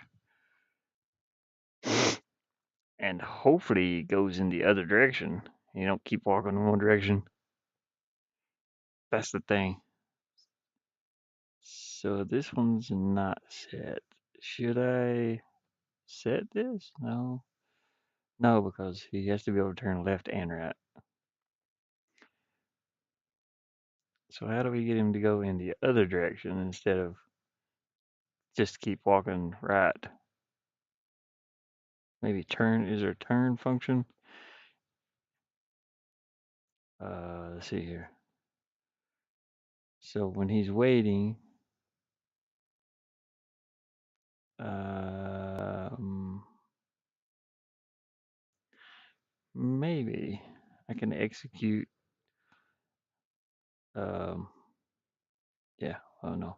And hopefully it goes in the other direction. You don't keep walking in one direction. That's the thing. So this one's not set. Should I set this? No. No, because he has to be able to turn left and right. So how do we get him to go in the other direction instead of just keep walking right? Maybe turn, is there a turn function? Let's see here. So when he's waiting, maybe I can execute, yeah, oh no.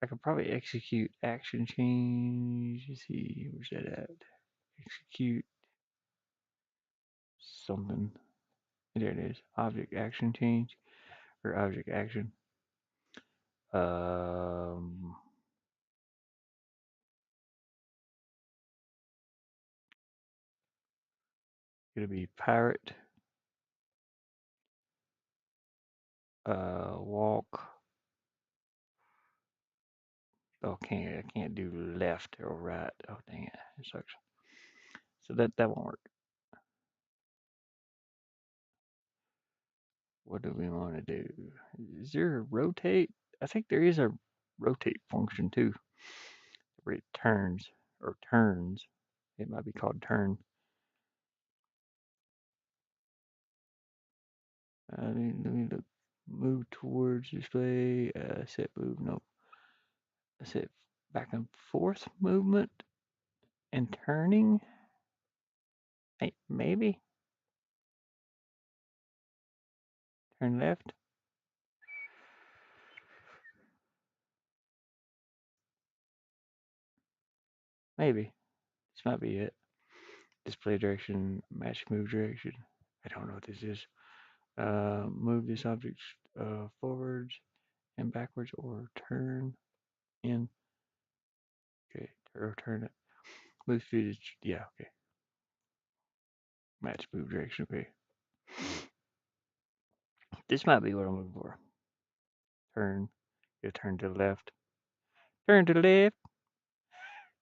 I could probably execute action change. Let's see, where's that at? Execute something. There it is. Object action change or object action. Um, it'll be pirate. Walk. Oh, I can't do left or right. Oh, dang it. It sucks. So that won't work. What do we want to do? Is there a rotate? I think there is a rotate function too, where it turns or turns. It might be called turn. Let me look. Move towards display. Set move. No. Set back and forth movement and turning. Hey, maybe turn left. Maybe this might be it. Display direction, match move direction. I don't know what this is. Move this object forwards and backwards or turn in. Okay, or turn it. Move speed is, yeah, okay. Match move direction, okay. This might be what I'm looking for. Turn. You turn to the left. Turn to the left.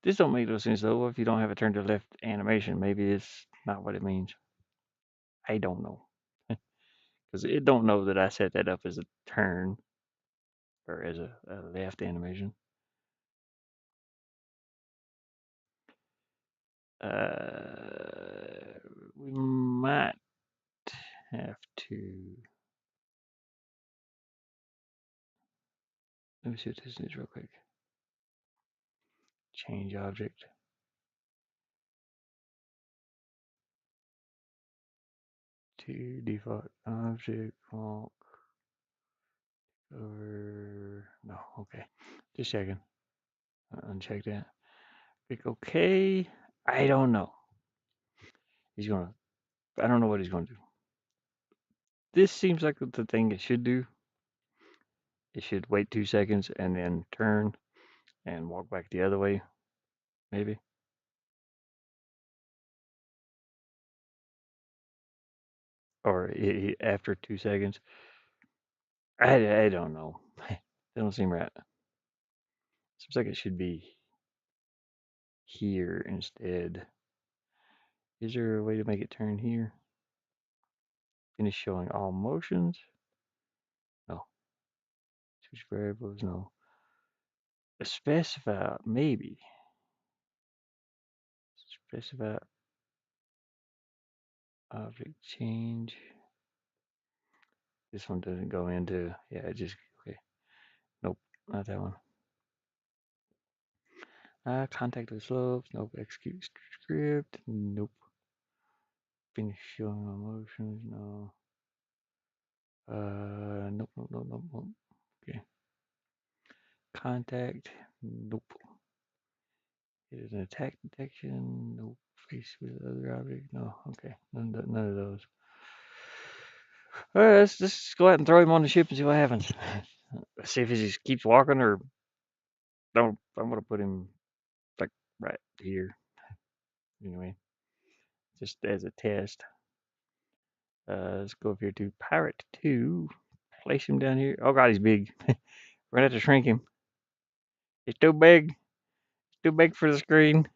This don't make no sense though if you don't have a turn to the left animation. Maybe it's not what it means. I don't know. Because it don't know that I set that up as a turn or as a left animation. We might have to. Let me see what this is real quick. Change object. To default object walk over. No, okay. Just checking. Uncheck that. Click OK. I don't know. He's gonna. I don't know what he's gonna do. This seems like the thing it should do. It should wait 2 seconds and then turn and walk back the other way. Maybe. Or after 2 seconds. I don't know. It don't seem right. Seems like it should be here instead. Is there a way to make it turn here? Finish showing all motions? No. Switch variables? No. Specify, maybe. Specify object change. This one doesn't go into, yeah, it just, okay. Nope, not that one. Contact with slopes. Nope. Execute script. Nope. Finish showing all motions. No. Nope, nope, nope, nope, nope. Okay. Contact. Nope. It is an attack detection. Nope. Face with other object. No. Okay. None of those. All right. Let's just go out and throw him on the ship and see what happens. Let's see if he just keeps walking or don't. I'm gonna put him like right here. Anyway, just as a test. Let's go up here to Pirate 2. Place him down here. Oh god, he's big. We're gonna have to shrink him. He's too big. Too big for the screen.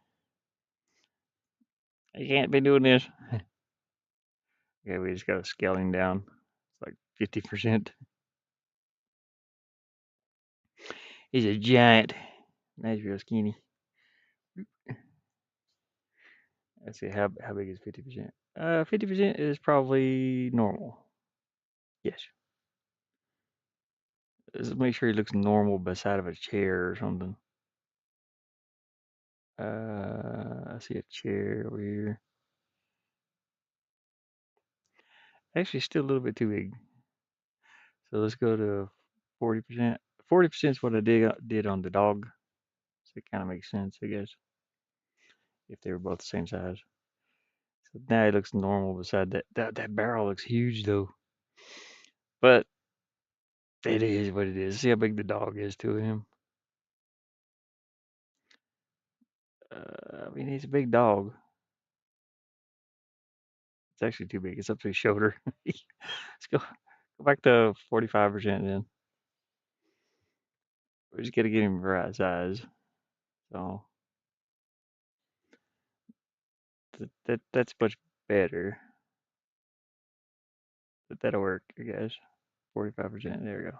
He can't be doing this. Okay, we just gotta scale him down. It's like 50%. He's a giant. Now he's real skinny. Let's see, how big is 50%? 50% is probably normal. Yes. Let's make sure he looks normal beside of a chair or something. I see a chair over here. Actually, still a little bit too big. So let's go to 40%. 40% is what I did on the dog, so it kind of makes sense, I guess, if they were both the same size. So now it looks normal. Beside that barrel looks huge though, but it is what it is. See how big the dog is to him. I mean, he's a big dog. It's actually too big. It's up to his shoulder. Let's go back to 45% then. We just got to get him the right size. So that's much better. But that'll work, I guess. 45%. There we go.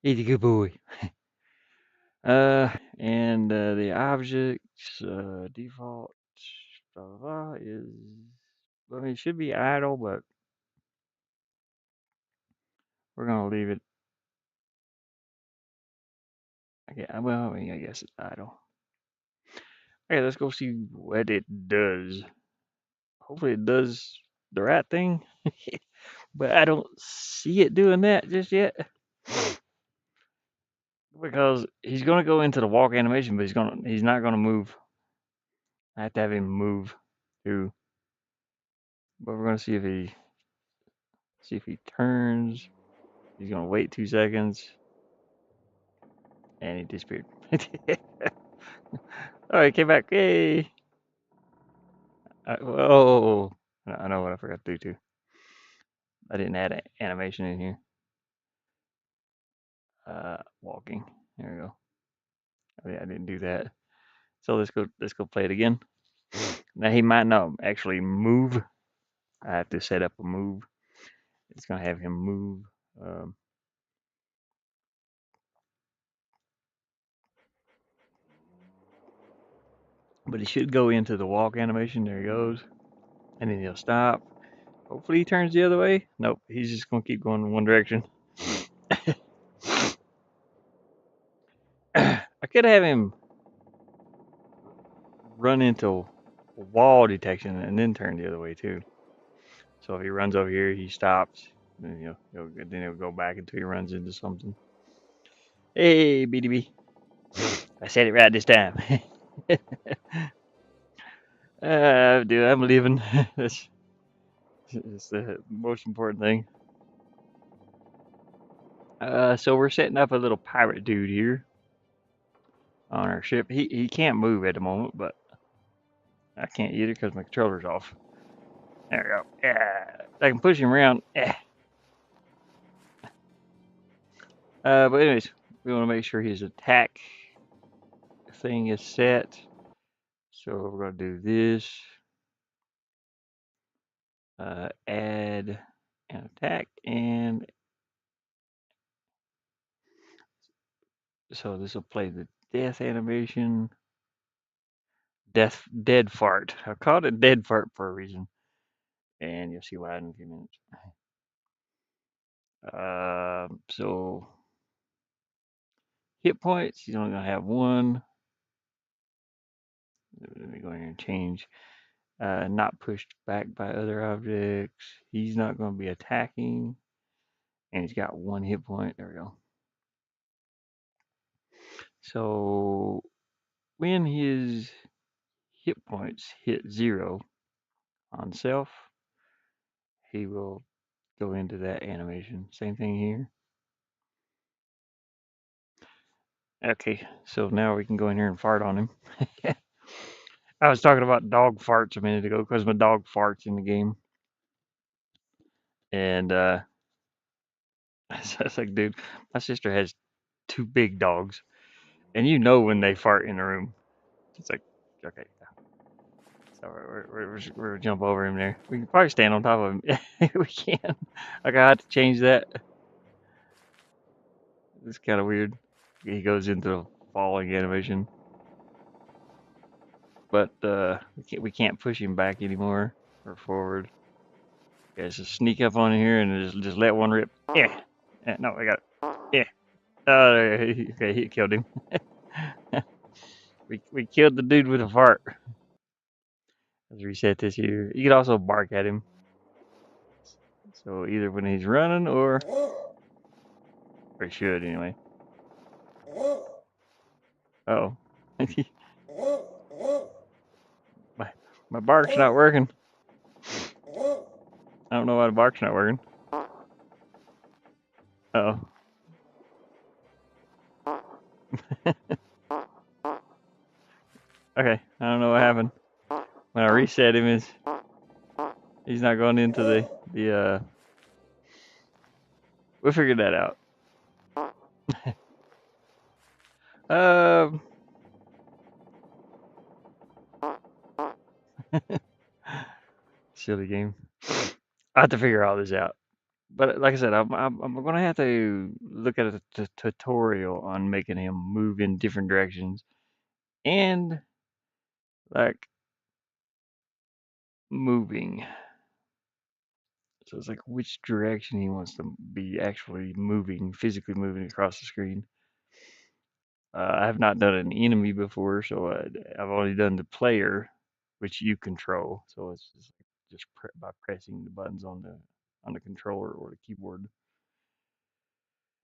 He's a good boy. And the objects default blah blah blah is, I mean, it should be idle, but we're gonna leave it. Okay, well, I mean, I guess it's idle. Okay, let's go see what it does. Hopefully, it does the right thing, but I don't see it doing that just yet because he's gonna go into the walk animation, but he's not gonna move. I have to have him move too. But we're gonna see if he turns. He's gonna wait 2 seconds, and he disappeared. Oh, he came back. Yay! Whoa! I know what I forgot to do too. I didn't add an animation in here. Walking. There we go. Oh, yeah, I didn't do that. So let's go play it again. Now he might not actually move. I have to set up a move. It's gonna have him move. But he should go into the walk animation. There he goes. And then he'll stop. Hopefully he turns the other way. Nope, he's just gonna keep going in one direction. I could have him run into wall detection and then turn the other way too. So if he runs over here, he stops. Then he'll go back until he runs into something. Hey, BDB. I said it right this time. Dude, I'm leaving. That's the most important thing. So we're setting up a little pirate dude here on our ship. He can't move at the moment, but I can't either because my controller's off. There we go. Yeah, I can push him around. Yeah. But anyways, we want to make sure his attack thing is set. So we're going to do this. Add an attack, and so this will play the death animation. Dead fart. I called it dead fart for a reason, and you'll see why in a few minutes. So hit points. He's only gonna have one. Let me go in here and change. Not pushed back by other objects. He's not going to be attacking, and he's got 1 hit point. There we go. So when his hit points hit 0 on self, he will go into that animation. Same thing here. Okay, so now we can go in here and fart on him. I was talking about dog farts a minute ago because my dog farts in the game. And so it's like, dude, my sister has 2 big dogs. And you know when they fart in the room. It's like, okay. So we're gonna jump over him there. We can probably stand on top of him. We can. Like, I had to change that. It's kind of weird. He goes into the falling animation. But we can't push him back anymore or forward. Okay, so sneak up on here and just let one rip. Yeah. No, I got it. Yeah. Okay, he killed him. we killed the dude with a fart. Let's reset this here. You could also bark at him. So either when he's running or Or it should anyway. Uh-oh. my bark's not working. I don't know why the bark's not working. Uh-oh. Okay, I don't know what happened. When I reset him, he's not going into the we'll figure that out. Um, silly game. I have to figure all this out. But like I said, I'm gonna have to look at a tutorial on making him move in different directions and like moving. So it's like which direction he wants to be actually moving, physically moving across the screen. I have not done an enemy before, so I've only done the player, which you control. So it's just by pressing the buttons on the controller or the keyboard.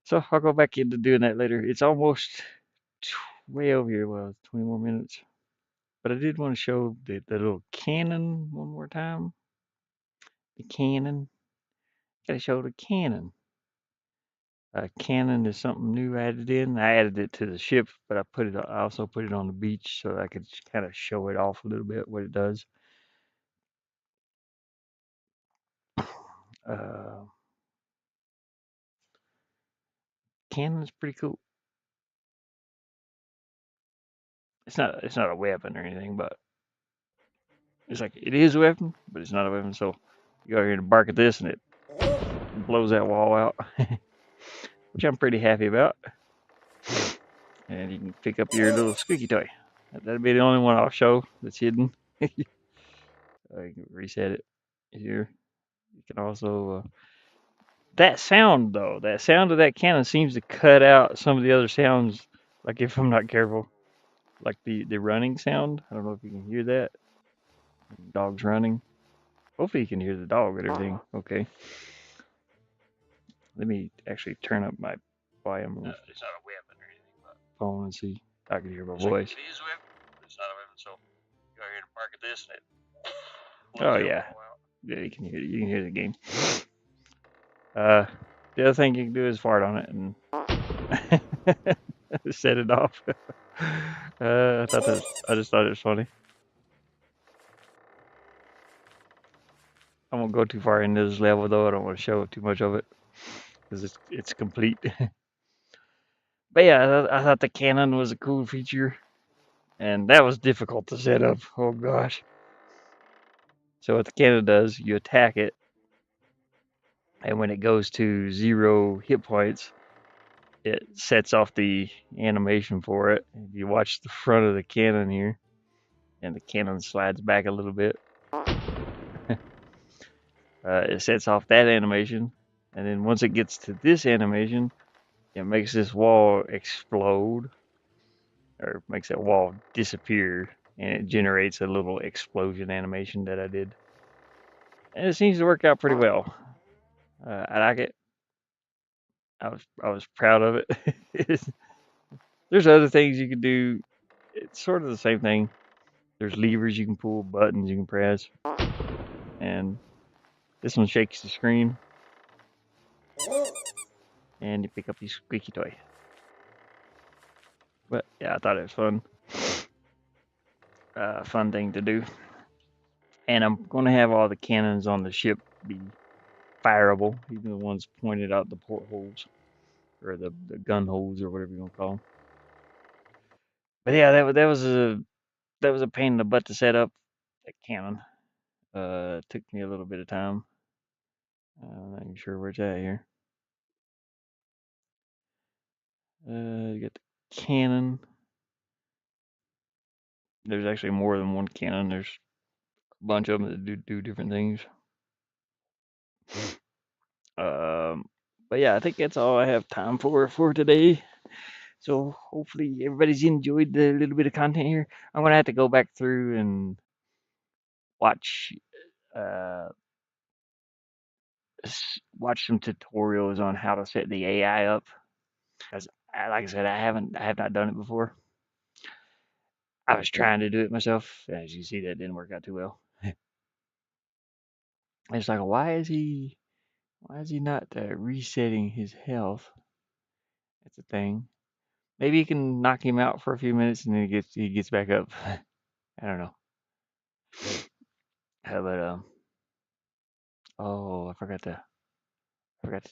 So I'll go back into doing that later. It's almost way over here. Well, 20 more minutes. But I did want to show the little cannon one more time. The cannon. Gotta show the cannon. Cannon is something new added in. I added it to the ship, but I also put it on the beach so I could kind of show it off a little bit what it does. Uh, Cannon is pretty cool. It's not a weapon or anything, but it's like it is a weapon, but it's not a weapon. So you go here and bark at this, and it blows that wall out, which I'm pretty happy about. And you can pick up your little squeaky toy. That'd be the only one I'll show that's hidden. You can reset it here. You can also that sound though. That sound of that cannon seems to cut out some of the other sounds. Like if I'm not careful, like the running sound. I don't know if you can hear that. Dog's running. Hopefully you can hear the dog and everything. Okay. Let me actually turn up my volume on it's not a weapon or anything, but phone and see. I can hear my voice. It is a weapon, but it's not a weapon. So you go here to mark at this. And oh yeah, yeah. You can hear. You can hear the game. The other thing you can do is fart on it and set it off. I just thought it was funny. I won't go too far into this level though. I don't want to show too much of it because it's complete. But yeah, I thought the cannon was a cool feature, and that was difficult to set up. Oh gosh. So what the cannon does, you attack it, and when it goes to 0 hit points, it sets off the animation for it. If you watch the front of the cannon here, and the cannon slides back a little bit, it sets off that animation, and then once it gets to this animation, it makes this wall explode, or makes that wall disappear, and it generates a little explosion animation that I did. And it seems to work out pretty well. I like it. I was proud of it. There's other things you can do. It's sort of the same thing. There's levers you can pull, buttons you can press, and this one shakes the screen, and you pick up your squeaky toy. But yeah, I thought it was fun. Fun thing to do. And I'm going to have all the cannons on the ship be fireable, even the ones pointed out the portholes or the gun holes or whatever you want to call them. But yeah, that was a pain in the butt to set up that cannon. It took me a little bit of time. I'm not even sure where it's at here. You got the cannon. There's actually more than one cannon. There's a bunch of them that do different things. Um, but yeah, I think that's all I have time for today. So hopefully everybody's enjoyed the little bit of content here. I'm gonna have to go back through and watch uh, watch some tutorials on how to set the AI up Because, like I said, I have not done it before. I was trying to do it myself. As you see, that didn't work out too well. It's like, why is he not resetting his health? That's a thing. Maybe you can knock him out for a few minutes and then he gets back up. I don't know. But oh, I forgot to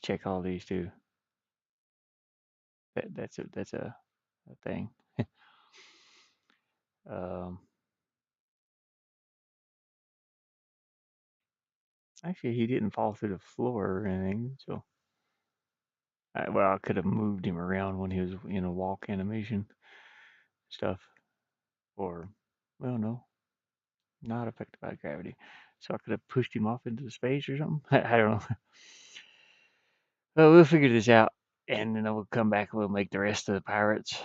check all these too. That's a thing. Um, Actually, he didn't fall through the floor or anything. So, well, I could have moved him around when he was in a walk animation stuff, or well, no, not affected by gravity. So I could have pushed him off into space or something. I don't know. Well, we'll figure this out, and then we'll come back and we'll make the rest of the pirates.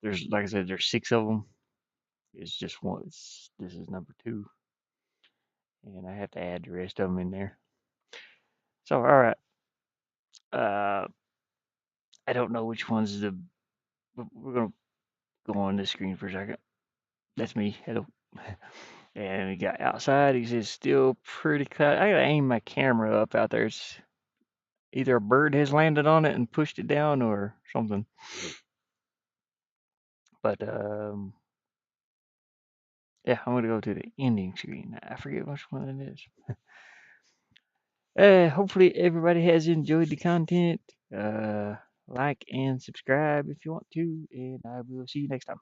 There's, like I said, there's 6 of them. It's just one. This is number 2, and I have to add the rest of them in there. So, all right. Uh, I don't know which one's the. We're gonna go on this screen for a second. That's me. Hello. And we got outside. He says still pretty cut. I gotta aim my camera up out there. It's either a bird has landed on it and pushed it down or something. But yeah, I'm gonna go to the ending screen. I forget which one it is. Hopefully everybody has enjoyed the content. Like and subscribe if you want to, and I will see you next time.